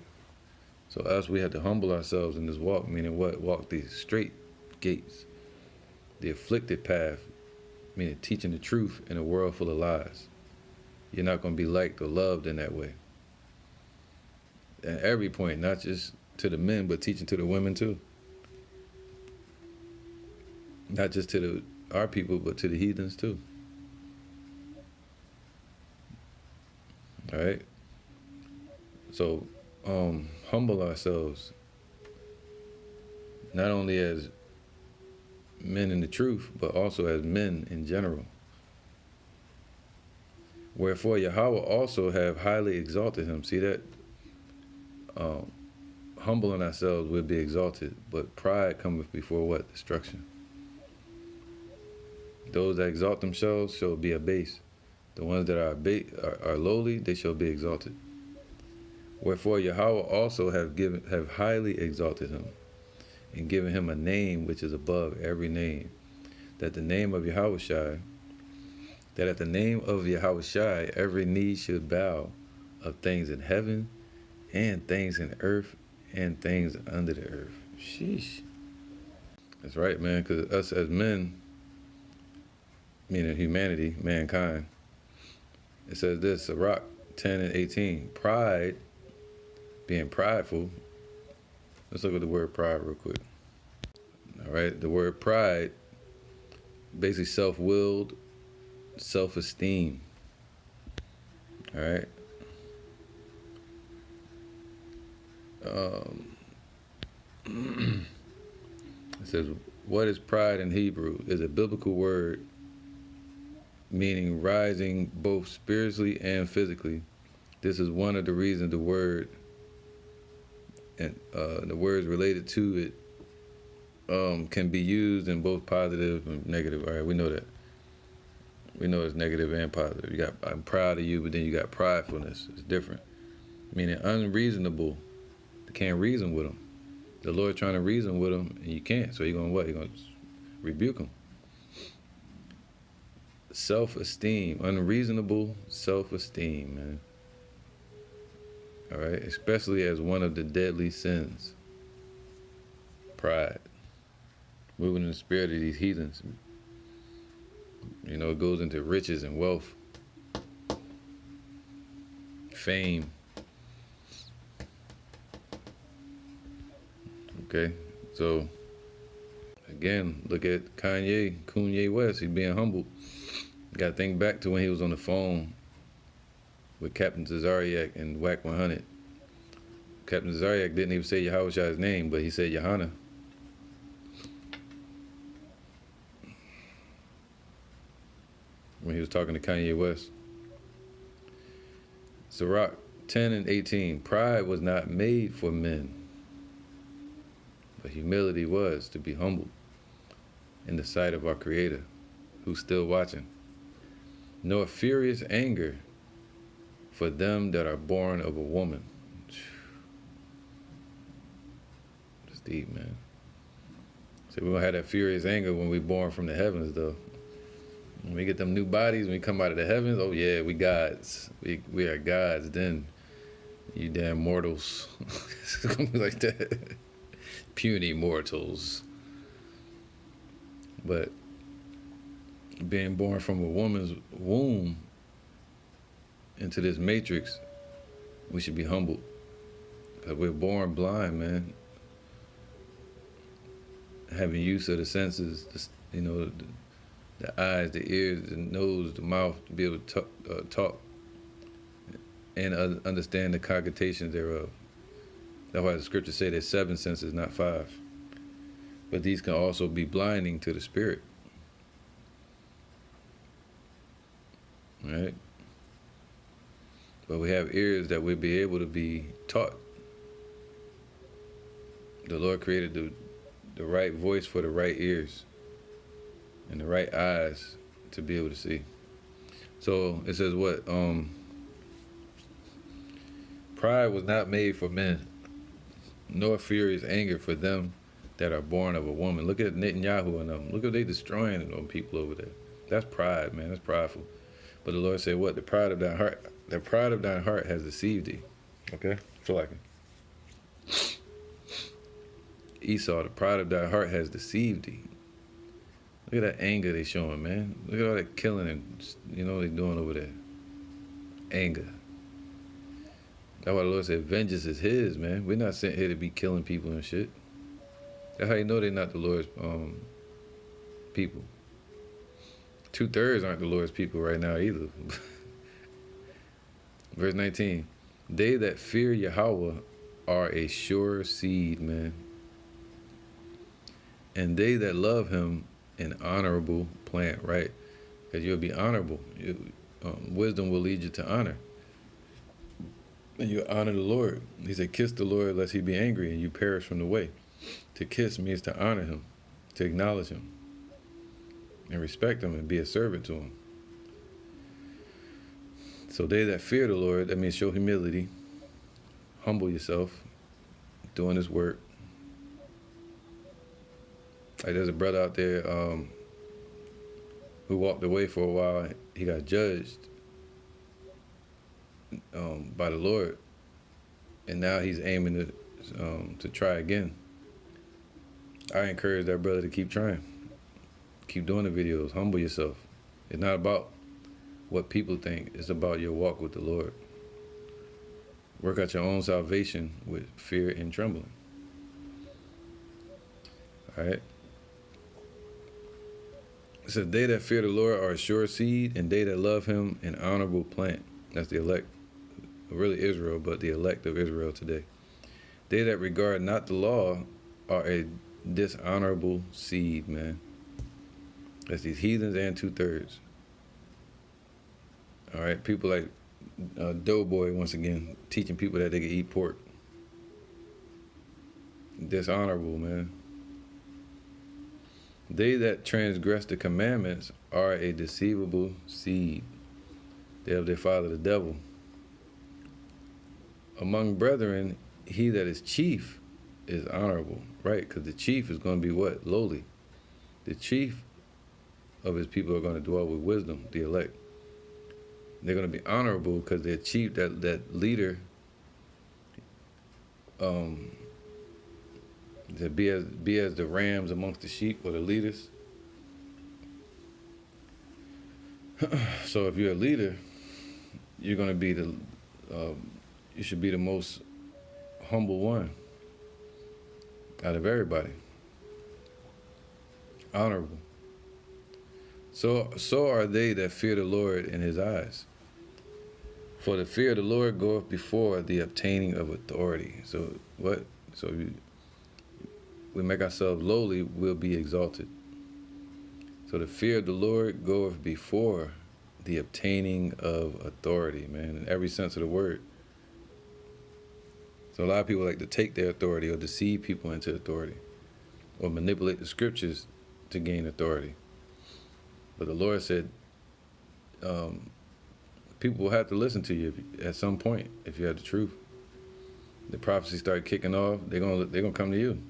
So us, we had to humble ourselves in this walk, meaning what? Walk these straight gates. The afflicted path, meaning teaching the truth in a world full of lies. You're not going to be liked or loved in that way. At every point, not just to the men, but teaching to the women too. Not just to our people, but to the heathens too. All right. So, humble ourselves, not only as men in the truth, but also as men in general. Wherefore Yahweh also have highly exalted him. See that? Humbling ourselves will be exalted, but pride cometh before what? Destruction. Those that exalt themselves shall be abased. The ones that are lowly, they shall be exalted. Wherefore Yahweh also have highly exalted him, and given him a name which is above every name, that the name of Yahushua, that at the name of Yahushua every knee should bow, of things in heaven and things in earth and things under the earth. Sheesh. That's right, man, because us as men, meaning humanity, mankind, it says this, Sirach 10 and 18. Pride, being prideful. Let's look at the word pride real quick. All right, the word pride, basically self-willed, self-esteem. All right. It says, what is pride in Hebrew? Is a biblical word meaning rising both spiritually and physically. This is one of the reasons the word and the words related to it can be used in both positive and negative. All right, we know that. We know it's negative and positive. You got, I'm proud of you, but then you got pridefulness. It's different. Meaning unreasonable. They can't reason with them. The Lord trying to reason with them, and you can't. So you're going to what? You're going to rebuke them. Self-esteem. Unreasonable self-esteem, man. All right? Especially as one of the deadly sins. Pride. Moving in the spirit of these heathens. You know, it goes into riches and wealth. Fame. Okay, so again, look at Kanye West. He's being humbled. Got to think back to when he was on the phone with Captain Zariak and Whack 100. Captain Zariak didn't even say Yahushua's name, but he said Yohana. When he was talking to Kanye West. Sirach 10 and 18. Pride was not made for men, but humility was to be humbled in the sight of our Creator, who's still watching. Nor furious anger for them that are born of a woman. It's deep, man. So we're going to have that furious anger when we're born from the heavens, though. When we get them new bodies, when we come out of the heavens, oh yeah, we gods. We are gods then. You damn mortals. It's going to be like that. Puny mortals. But being born from a woman's womb into this matrix, we should be humbled. Because we're born blind, man. Having use of the senses, you know, the eyes, the ears, the nose, the mouth, to be able to talk and understand the cogitations thereof. That's why the scriptures say there's 7 senses, not 5. But these can also be blinding to the spirit. Right? But we have ears that we'll be able to be taught. The Lord created the right voice for the right ears and the right eyes to be able to see. So it says what? Pride was not made for men, nor furious anger for them that are born of a woman. Look at Netanyahu and them. Look at they destroying them people over there. That's pride, man. That's prideful. But the Lord said, what? The pride of thine heart has deceived thee. Okay? So like Esau, the pride of thy heart has deceived thee. Look at that anger they showing, man. Look at all that killing and, you know, they doing over there. Anger. That's why the Lord said, vengeance is his, man. We're not sent here to be killing people and shit. That's how you know they're not the Lord's people. 2/3 aren't the Lord's people right now either. Verse 19. They that fear Yahweh are a sure seed, man. And they that love him, an honorable plant, right? Because you'll be honorable. Wisdom will lead you to honor. And you honor the Lord. He said, kiss the Lord lest he be angry and you perish from the way. To kiss means to honor him, to acknowledge him, and respect him and be a servant to him. So they that fear the Lord, that means show humility, humble yourself, doing this work. Like there's a brother out there who walked away for a while. He got judged by the Lord, and now he's aiming to try again. I encourage that brother to keep trying. Keep doing the videos. Humble yourself. It's not about what people think. It's about your walk with the Lord. Work out your own salvation with fear and trembling. All right. It says, they that fear the Lord are a sure seed, and they that love him an honorable plant. That's the elect, really Israel, but the elect of Israel today. They that regard not the law are a dishonorable seed, man. That's these heathens and 2/3. All right, people like Doughboy, once again, teaching people that they can eat pork. Dishonorable, man. They that transgress the commandments are a deceivable seed. They have their father, the devil. Among brethren, he that is chief is honorable, right? Because the chief is going to be what? Lowly. The chief of his people are going to dwell with wisdom, the elect. They're going to be honorable because they're chief, that leader, to be as the rams amongst the sheep, or the leaders. So if you're a leader, you're going to be you should be the most humble one out of everybody. Honorable. So are they that fear the Lord in his eyes. For the fear of the Lord goeth before the obtaining of authority. So what? So we make ourselves lowly, we'll be exalted. So the fear of the Lord goeth before the obtaining of authority, man, in every sense of the word. So a lot of people like to take their authority or deceive people into authority or manipulate the scriptures to gain authority. But the Lord said, people will have to listen to you at some point if you have the truth. The prophecy start kicking off, they're gonna come to you.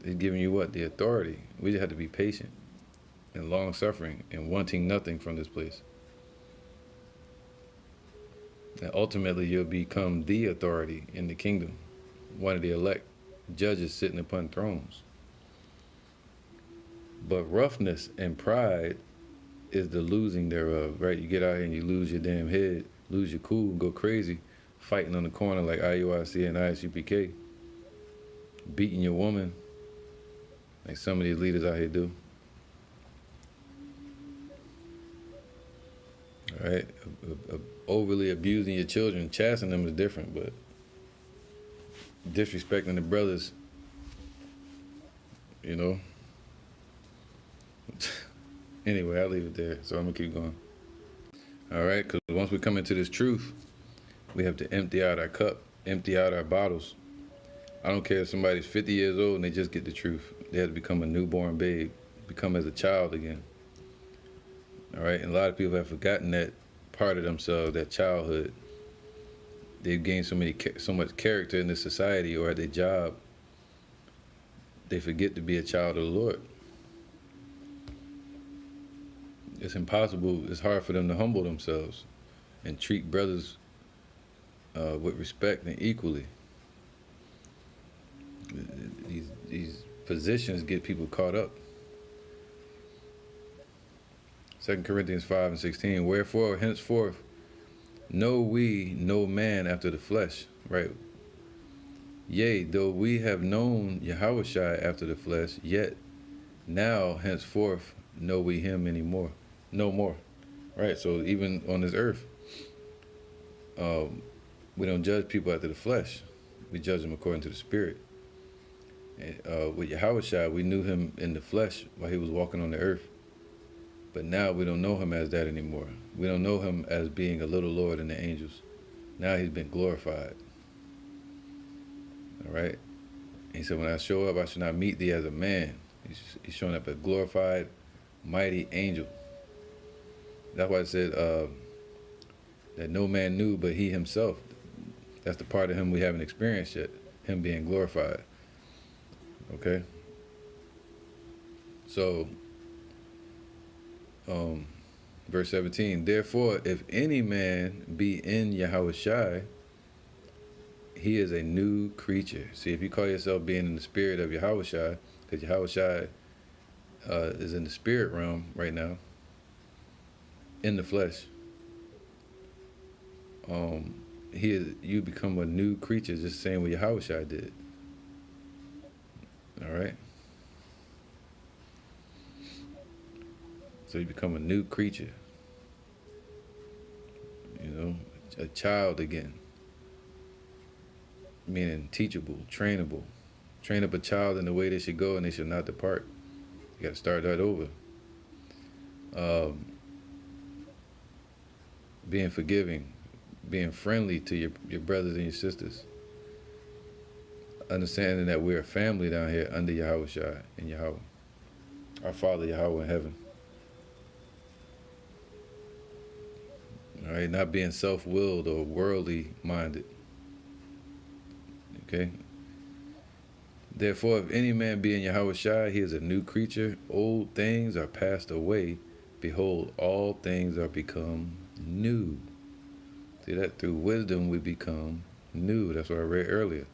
He's giving you what? The authority. We just have to be patient and long suffering and wanting nothing from this place. And ultimately you'll become the authority in the kingdom, one of the elect judges sitting upon thrones. But roughness and pride is the losing thereof, right? You get out here and you lose your damn head, lose your cool, go crazy, fighting on the corner like IUIC and ISUPK, beating your woman like some of these leaders out here do. All right, overly abusing your children, chastening them is different, but disrespecting the brothers, you know. Anyway, I'll leave it there, so I'm gonna keep going. All right, because once we come into this truth, we have to empty out our cup, empty out our bottles. I don't care if somebody's 50 years old and they just get the truth. They have to become a newborn babe, become as a child again. All right, and a lot of people have forgotten that part of themselves, that childhood. They've gained so much character in this society or at their job, they forget to be a child of the Lord. It's impossible, it's hard for them to humble themselves and treat brothers with respect and equally. These positions get people caught up. 2 Corinthians 5:16, wherefore henceforth know we no man after the flesh, right? Yea, though we have known Yahushua after the flesh, yet now henceforth know we him anymore. No more, right? So even on this earth, we don't judge people after the flesh. We judge them according to the spirit. And, with Yahushua, we knew him in the flesh while he was walking on the earth. But now we don't know him as that anymore. We don't know him as being a little Lord in the angels. Now he's been glorified. All right? And he said, when I show up, I should not meet thee as a man. He's showing up as a glorified, mighty angel. That's why it said that no man knew but he himself. That's the part of him we haven't experienced yet, him being glorified. Okay? So, verse 17, therefore, if any man be in Yahushua, he is a new creature. See, if you call yourself being in the spirit of Yahushua, because Yahushua is in the spirit realm right now, in the flesh, you become a new creature, just saying what Yahushua did. All right. So you become a new creature. You know, a child again. Meaning teachable, trainable. Train up a child in the way they should go, and they should not depart. You got to start that over. Being forgiving, being friendly to your brothers and your sisters. Understanding that we're a family down here under Yahushua and Yahweh. Our Father Yahweh in heaven. All right, not being self-willed or worldly minded. Okay? Therefore, if any man be in Yahushua, he is a new creature. Old things are passed away. Behold, all things are become new. See that? Through wisdom we become new. That's what I read earlier.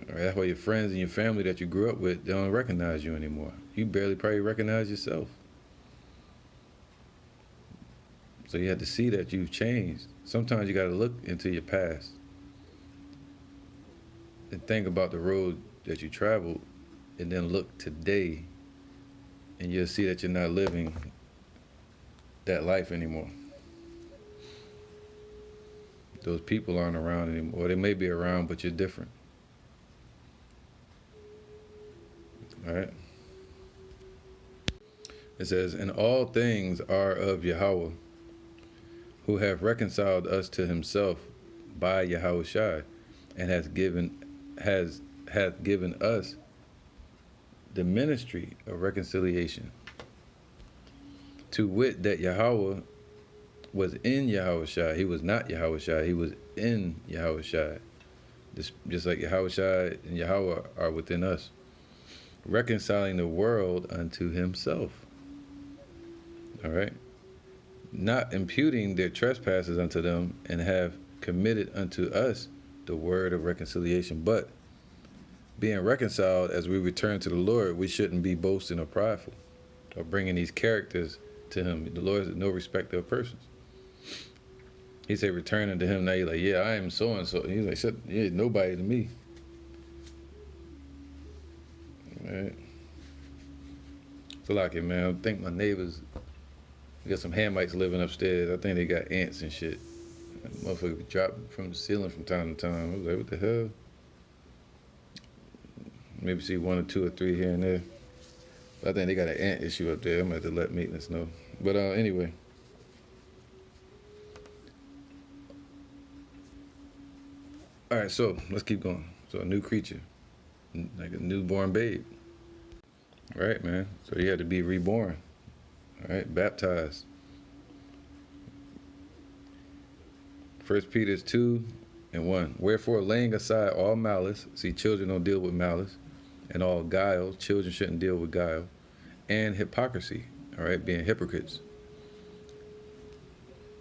All right, that's why your friends and your family that you grew up with, they don't recognize you anymore. You barely probably recognize yourself. So you have to see that you've changed. Sometimes you got to look into your past and think about the road that you traveled, and then look today, and you'll see that you're not living that life anymore. Those people aren't around anymore. Or they may be around, but you're different. All right? It says, and all things are of Yahweh, who have reconciled us to himself by Yahushua, and hath given us the ministry of reconciliation. To wit, that Yahweh was in Yahushua. He was not Yahushua. He was in Yahushua. Just like Yahushua and Yahweh are within us. Reconciling the world unto himself. All right? Not imputing their trespasses unto them, and have committed unto us the word of reconciliation. But being reconciled as we return to the Lord, we shouldn't be boasting or prideful or bringing these characters to him. The Lord is no respecter of persons. He said, returning to him. Now you're like, yeah, I am so and so. He's like, shut, you ain't nobody to me. All right. So like it, man. I think my neighbors, we got some Hamites living upstairs. I think they got ants and shit. Motherfucker drop from the ceiling from time to time. I was like, what the hell? Maybe see 1 or 2 or 3 here and there. But I think they got an ant issue up there. I'm going to have to let maintenance know. But anyway. All right, so let's keep going. So a new creature, like a newborn babe. All right, man. So you had to be reborn. All right, baptized. 1 Peter 2:1. Wherefore, laying aside all malice, see, children don't deal with malice, and all guile, children shouldn't deal with guile, and hypocrisy, all right, being hypocrites,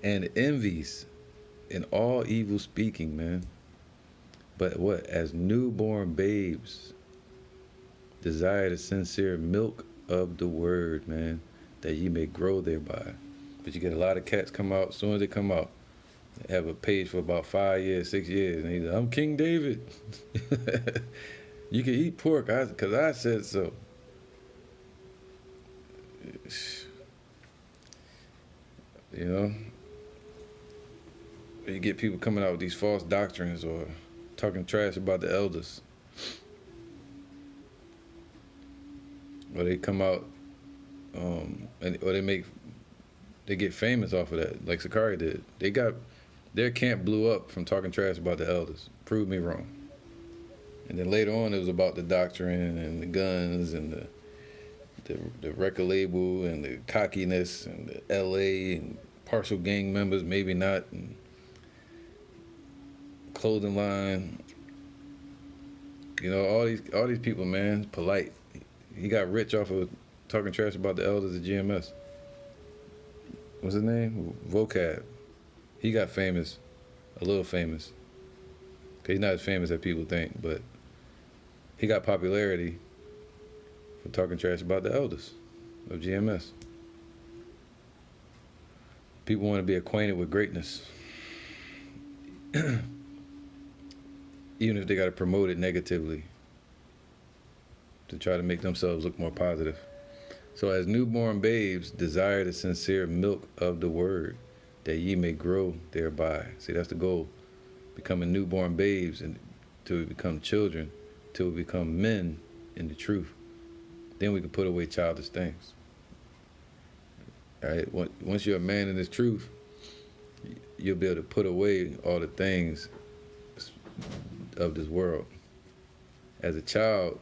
and envies, and all evil speaking, man. But what? As newborn babes, desire the sincere milk of the word, man, that ye may grow thereby. But you get a lot of cats come out, as soon as they come out, they have a page for about 5 years, 6 years, and he's like, I'm King David. You can eat pork, because I said so. You know? You get people coming out with these false doctrines or talking trash about the elders. Or they come out, or they get famous off of that, like Sakari did. Their camp blew up from talking trash about the elders. Prove me wrong. And then later on, it was about the doctrine and the guns and the record label and the cockiness and the LA and partial gang members, maybe not, and clothing line. You know, all these people, man, polite. He got rich off of talking trash about the elders at GMS. What's his name? Vocab. He got famous, a little famous. He's not as famous as people think, but he got popularity for talking trash about the elders of GMS. People want to be acquainted with greatness, even if they got to promote it negatively to try to make themselves look more positive. So as newborn babes, desire the sincere milk of the word, that ye may grow thereby. See, that's the goal. Becoming newborn babes and till we become children, till we become men in the truth. Then we can put away childish things. All right. Once you're a man in this truth, you'll be able to put away all the things of this world. As a child,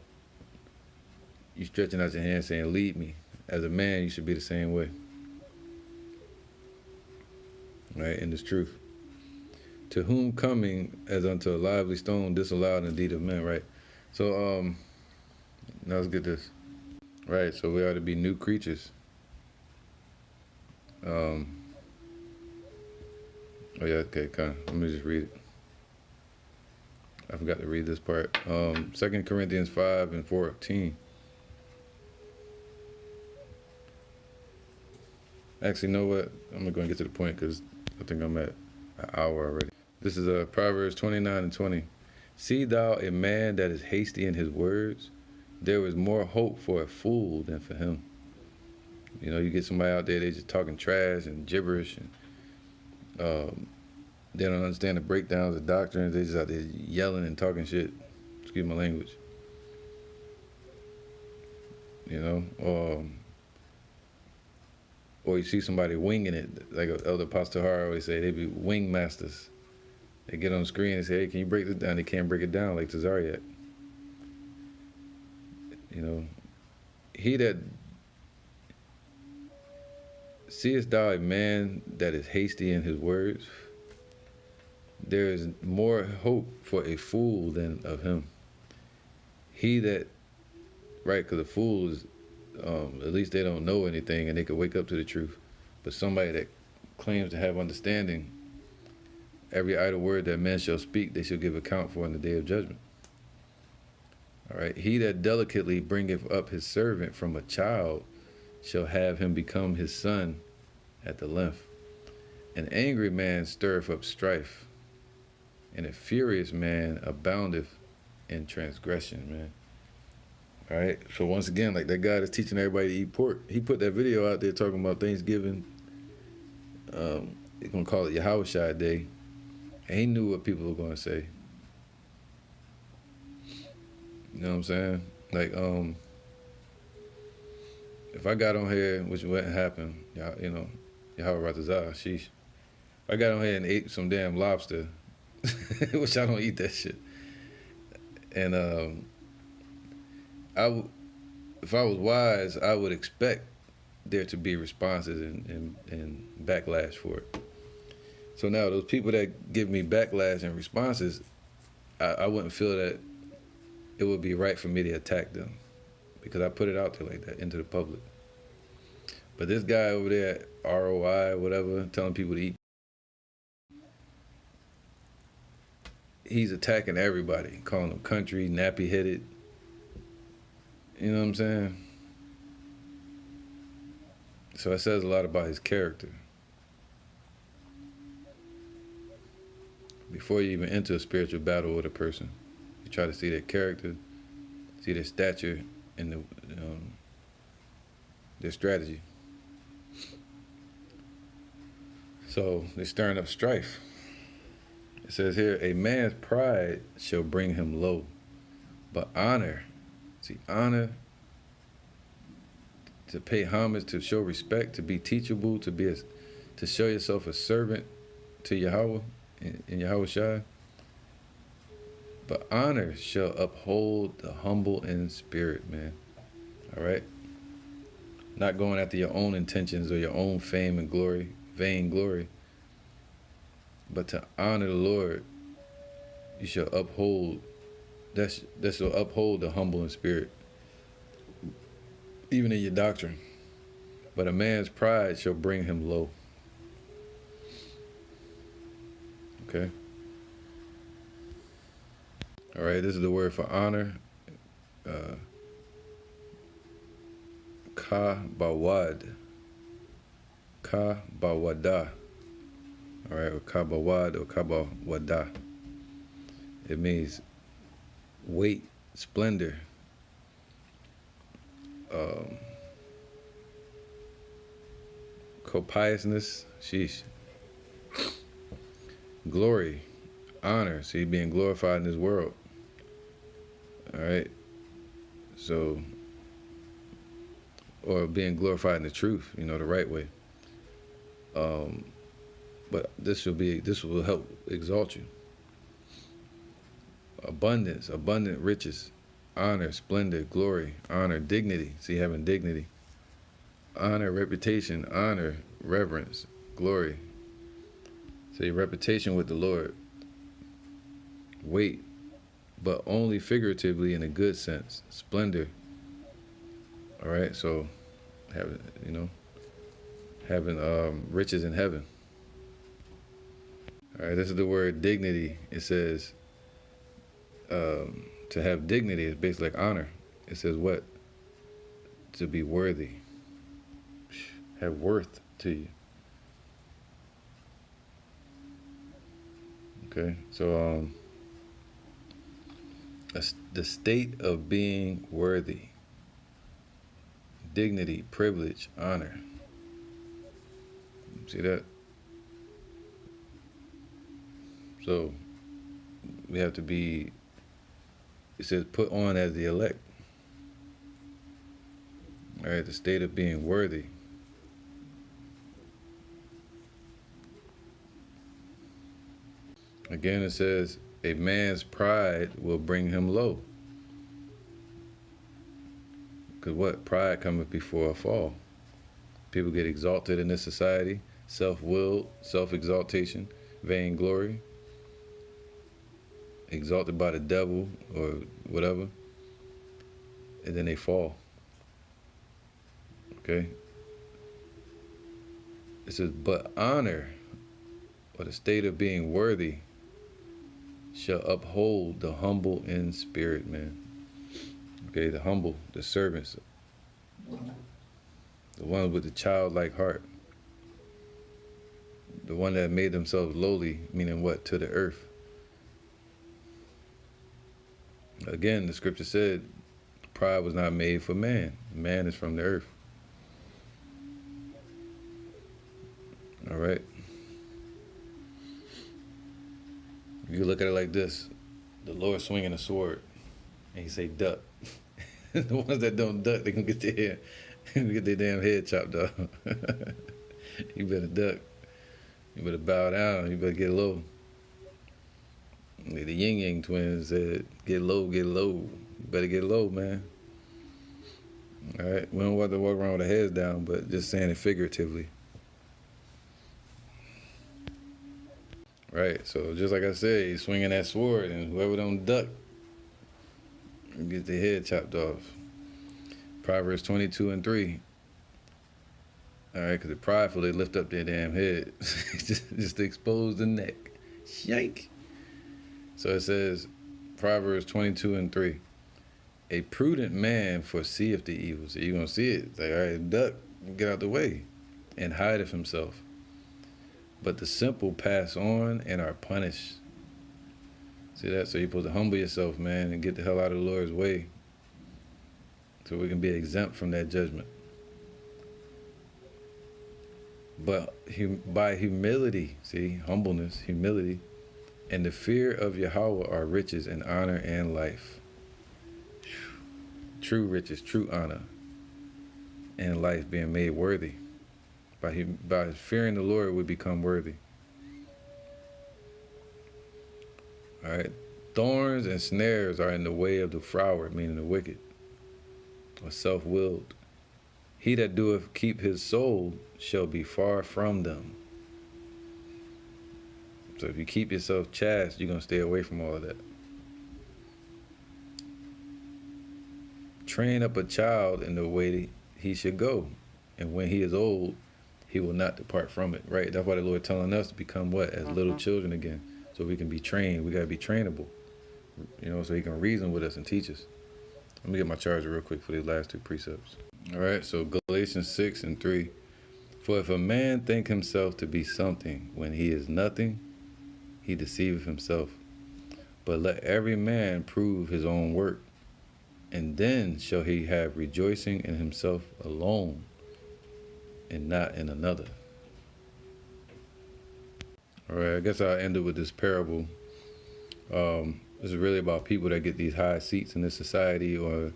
you're stretching out your hand saying, lead me. As a man, you should be the same way. Right, in this truth. To whom coming as unto a lively stone disallowed in the deed of men, right? So, now let's get this. Right, so we ought to be new creatures. Oh yeah, okay, let me just read it. I forgot to read this part. 2 Corinthians 5:14. Actually, you know what? I'm going to get to the point because I think I'm at an hour already. This is Proverbs 29:20. See thou a man that is hasty in his words? There is more hope for a fool than for him. You know, you get somebody out there, they just talking trash and gibberish, and they don't understand the breakdowns of doctrines. They just out there yelling and talking shit. Excuse my language. You know, or you see somebody winging it, like Elder Pastor Har always say, they be wing masters. They get on the screen and say, hey, can you break this down? They can't break it down like Tazariak. You know, he that seest thou a man that is hasty in his words, there is more hope for a fool than of him. He that, right, because a fool is, at least they don't know anything and they could wake up to the truth. But somebody that claims to have understanding, every idle word that men shall speak, they shall give account for in the day of judgment. All right. He that delicately bringeth up his servant from a child shall have him become his son at the length. An angry man stirreth up strife, and a furious man aboundeth in transgression, man. All right. So once again, like that guy that's teaching everybody to eat pork, he put that video out there talking about Thanksgiving. They're gonna call it Yahushua Day. And he knew what people were going to say. You know what I'm saying? Like, if I got on here, which wouldn't happen, you know, Yahweh Ratazah, sheesh. If I got on here and ate some damn lobster, which I don't eat that shit, and if I was wise, I would expect there to be responses and backlash for it. So now those people that give me backlash and responses, I wouldn't feel that it would be right for me to attack them because I put it out there like that into the public. But this guy over there at ROI, whatever, telling people to eat, he's attacking everybody, calling them country, nappy-headed. You know what I'm saying? So it says a lot about his character. Before you even enter a spiritual battle with a person, you try to see their character, see their stature, and their strategy. So they're stirring up strife. It says here, a man's pride shall bring him low, but honor, honor, to pay homage, to show respect, to be teachable, to show yourself a servant to Yahweh, in Yahweh Shai. But honor shall uphold the humble in spirit, man. All right? Not going after your own intentions or your own fame and glory, vain glory. But to honor the Lord, you shall uphold, that shall uphold the humble in spirit, even in your doctrine. But a man's pride shall bring him low. Okay? All right, this is the word for honor. Kabawad. kabawada. All right, or kabawad or kabawada. It means weight, splendor, copiousness, sheesh, glory, honor. See, being glorified in this world. All right, so, or being glorified in the truth, the right way. But this will help exalt you. Abundance, abundant riches, honor, splendor, glory, honor, dignity. See, having dignity. Honor, reputation, honor, reverence, glory. See, reputation with the Lord. Weight, but only figuratively in a good sense. Splendor. All right, so having riches in heaven. All right, this is the word dignity. It says to have dignity is basically like honor. It says what? To be worthy. Have worth to you. Okay, so the state of being worthy. Dignity, privilege, honor. See that? So we have to be, it says put on as the elect. All right, the state of being worthy. Again, it says a man's pride will bring him low. Because what? Pride cometh before a fall. People get exalted in this society, self-willed, self-exaltation, vainglory, exalted by the devil or whatever, and then they fall. Okay? It says, but honor, or the state of being worthy, shall uphold the humble in spirit, man. Okay, the humble, the servants, the ones with the childlike heart, the one that made themselves lowly, meaning what? To the earth. Again, the scripture said, pride was not made for man. Man is from the earth. All right. You look at it like this. The Lord swinging a sword, and he say, duck. The ones that don't duck, they can get their damn head chopped off. You better duck. You better bow down. You better get low. The Yin Yang twins said, get low, get low. You better get low, man. All right? We don't want to walk around with our heads down, but just saying it figuratively. Right, so just like I said, he's swinging that sword, and whoever don't duck, get their head chopped off. Proverbs 22:3. All right, because the prideful, they lift up their damn head. just to expose the neck. Shake. So it says, Proverbs 22:3. A prudent man foreseeth the evil. So you're going to see it. It's like, all right, duck, get out the way, and hideth himself. But the simple pass on and are punished. See that? So you're supposed to humble yourself, man, and get the hell out of the Lord's way, so we can be exempt from that judgment. But by humility, see, humbleness, humility, and the fear of Yahweh are riches and honor and life. True riches, true honor, and life, being made worthy. By fearing the Lord, we become worthy. All right. Thorns and snares are in the way of the froward, meaning the wicked, or self-willed. He that doeth keep his soul shall be far from them. So if you keep yourself chaste, you're going to stay away from all of that. Train up a child in the way he should go, and when he is old, he will not depart from it, right? That's why the Lord telling us to become what? As little children again, so we can be trained. We got to be trainable, so he can reason with us and teach us. Let me get my charger real quick for these last two precepts. All right, so Galatians 6:3. For if a man think himself to be something when he is nothing, he deceiveth himself. But let every man prove his own work, and then shall he have rejoicing in himself alone, and not in another. All right, I guess I'll end it with this parable. This is really about people that get these high seats in this society, or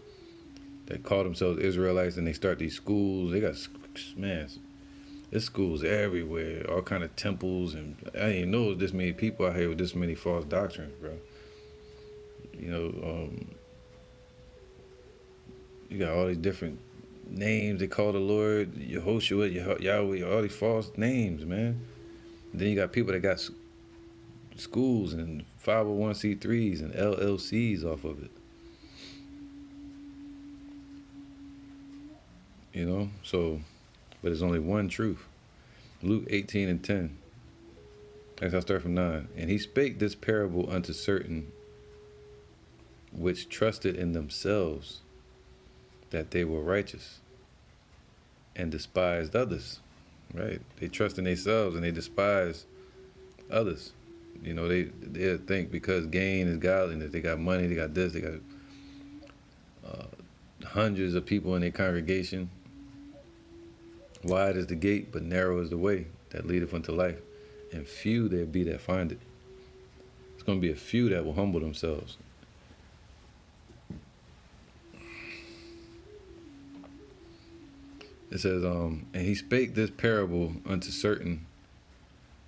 that call themselves Israelites, and they start these schools. They got, man, there's schools everywhere, all kind of temples, and I didn't even know this many people out here with this many false doctrines, bro. You know, you got all these different names they call the Lord, Yehoshua, Yahweh, all these false names, man. And then you got people that got schools and 501c3s and LLCs off of it. You know, so, but there's only one truth. Luke 18:10. I guess I'll start from 9. And he spake this parable unto certain which trusted in themselves that they were righteous, and despised others. Right? They trust in themselves and they despise others. You know, they think because gain is godliness, they got money, they got this, they got hundreds of people in their congregation. Wide is the gate, but narrow is the way that leadeth unto life, and few there be that find it. It's going to be a few that will humble themselves. It says, and he spake this parable unto certain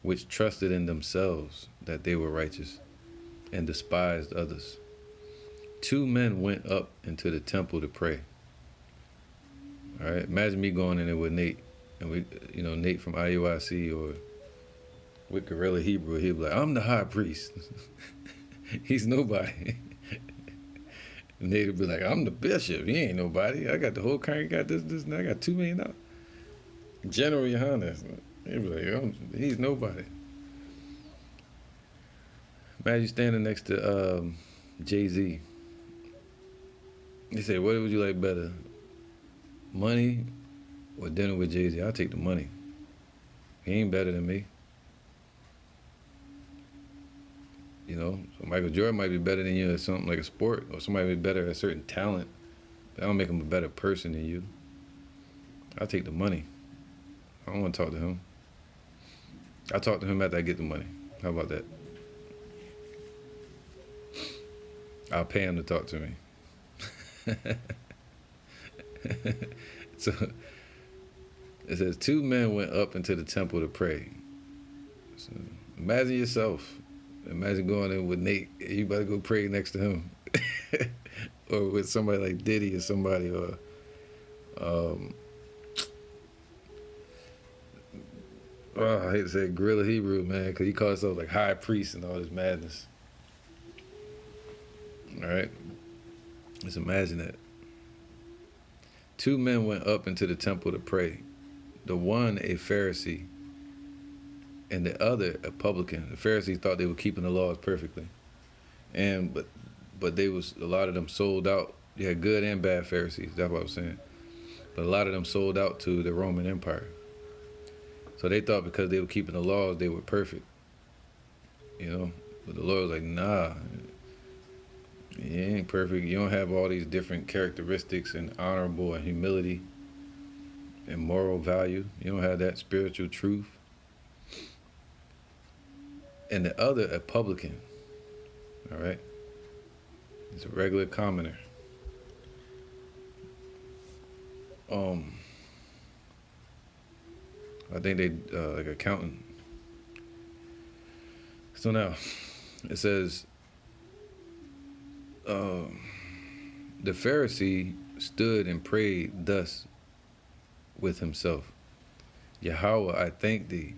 which trusted in themselves that they were righteous, and despised others. 2 men went up into the temple to pray. All right, imagine me going in there with Nate, and Nate from IUIC or with Guerrilla Hebrew. He'd be like, I'm the high priest. He's nobody. And Nate would be like, I'm the bishop. He ain't nobody. I got the whole country, got this, and I got $2 million. General Yohanes. He'd be like, he's nobody. Imagine standing next to Jay-Z. He said, what would you like better? Money or dinner with Jay-Z? I'll take the money. He ain't better than me. You know, so Michael Jordan might be better than you at something like a sport, or somebody be better at a certain talent. That don't make him a better person than you. I'll take the money. I don't want to talk to him. I'll talk to him after I get the money. How about that? I'll pay him to talk to me. So it says 2 men went up into the temple to pray. So imagine yourself. Imagine going in with Nate. You better go pray next to him. Or with somebody like Diddy or somebody, or I hate to say Guerrilla Hebrew, man, because he calls himself like high priest and all this madness. All right? Just imagine that. 2 men went up into the temple to pray. The one a Pharisee, and the other a publican. The Pharisees thought they were keeping the laws perfectly, but they was, a lot of them sold out. You had good and bad Pharisees. That's what I was saying. But a lot of them sold out to the Roman Empire. So they thought because they were keeping the laws, they were perfect. You know, but the Lord was like, nah, you ain't perfect. You don't have all these different characteristics and honorable and humility and moral value. You don't have that spiritual truth. And the other, a publican, all right? He's a regular commoner. I think they, like accountant. So now, it says, the Pharisee stood and prayed thus with himself, Yahweh, I thank thee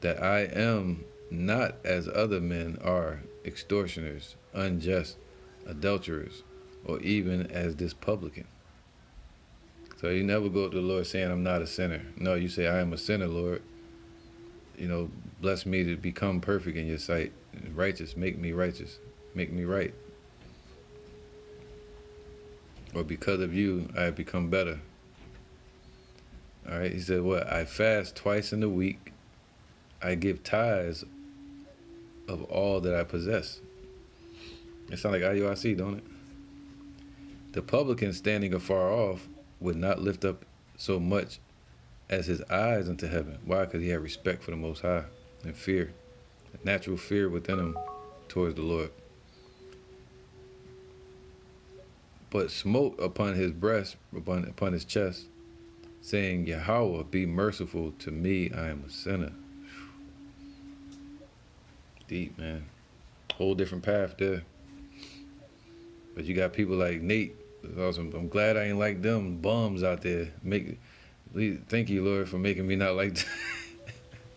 that I am not as other men are, extortioners, unjust, adulterers, or even as this publican. So you never go to the Lord saying, I'm not a sinner. No, you say, I am a sinner, Lord. You know, bless me to become perfect in your sight. Righteous, make me righteous. Make me right. Or because of you, I have become better. All right. He said, what? I fast twice in the week. I give tithes of all that I possess. It sounds like IUIC, don't it? The publican standing afar off would not lift up so much as his eyes unto heaven. Why? Because he had respect for the Most High and fear, a natural fear within him towards the Lord. But smote upon his breast, upon his chest, saying, Yahweh, be merciful to me, I am a sinner. Deep, man. Whole different path there. But you got people like Nate. Awesome. I'm glad I ain't like them bums out there. Thank you, Lord, for making me not like that.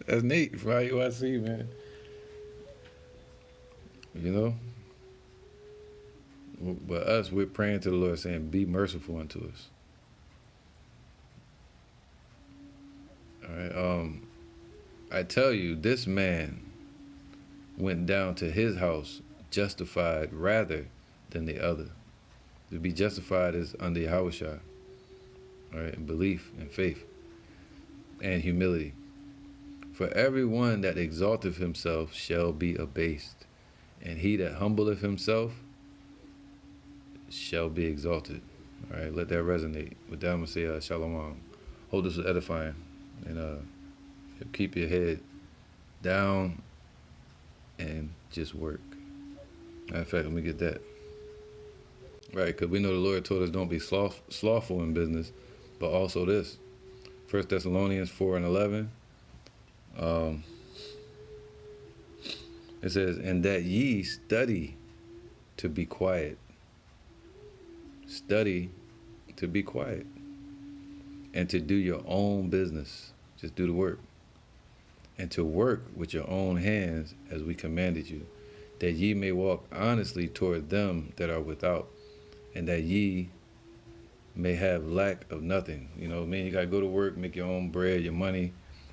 That's Nate from IUIC, man. You know? But us, we're praying to the Lord saying, be merciful unto us. All right. I tell you, this man went down to his house justified rather than the other. To be justified is under Yahushua. All right, in belief and faith and humility. For everyone that exalteth himself shall be abased, and he that humbleth himself shall be exalted. All right, let that resonate. With that, I'm going to say shalom. Hold this was edifying, and keep your head down and just work. Matter of fact, let me get that. Right, because we know the Lord told us don't be slothful in business, but also this. 1 Thessalonians 4:11. It says, and that ye study to be quiet. Study to be quiet. And to do your own business. Just do the work. And to work with your own hands as we commanded you, that ye may walk honestly toward them that are without, and that ye may have lack of nothing. You know, man, you gotta go to work, make your own bread, your money.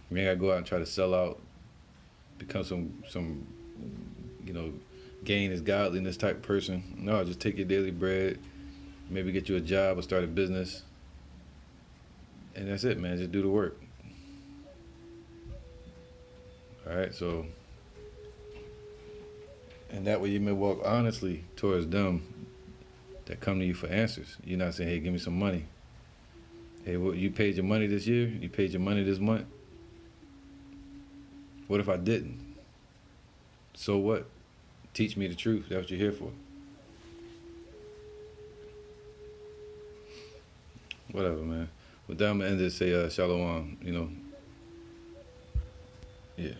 You ain't gotta go out and try to sell out, become some gain is godliness type person. No, just take your daily bread, maybe get you a job or start a business. And that's it, man. Just do the work. All right, so, and that way you may walk honestly towards them that come to you for answers. You're not saying, hey, give me some money. Hey, what, you paid your money this year? You paid your money this month? What if I didn't? So what? Teach me the truth. That's what you're here for. Whatever, man. With that, I'm going to end this, say shalom, Yeah.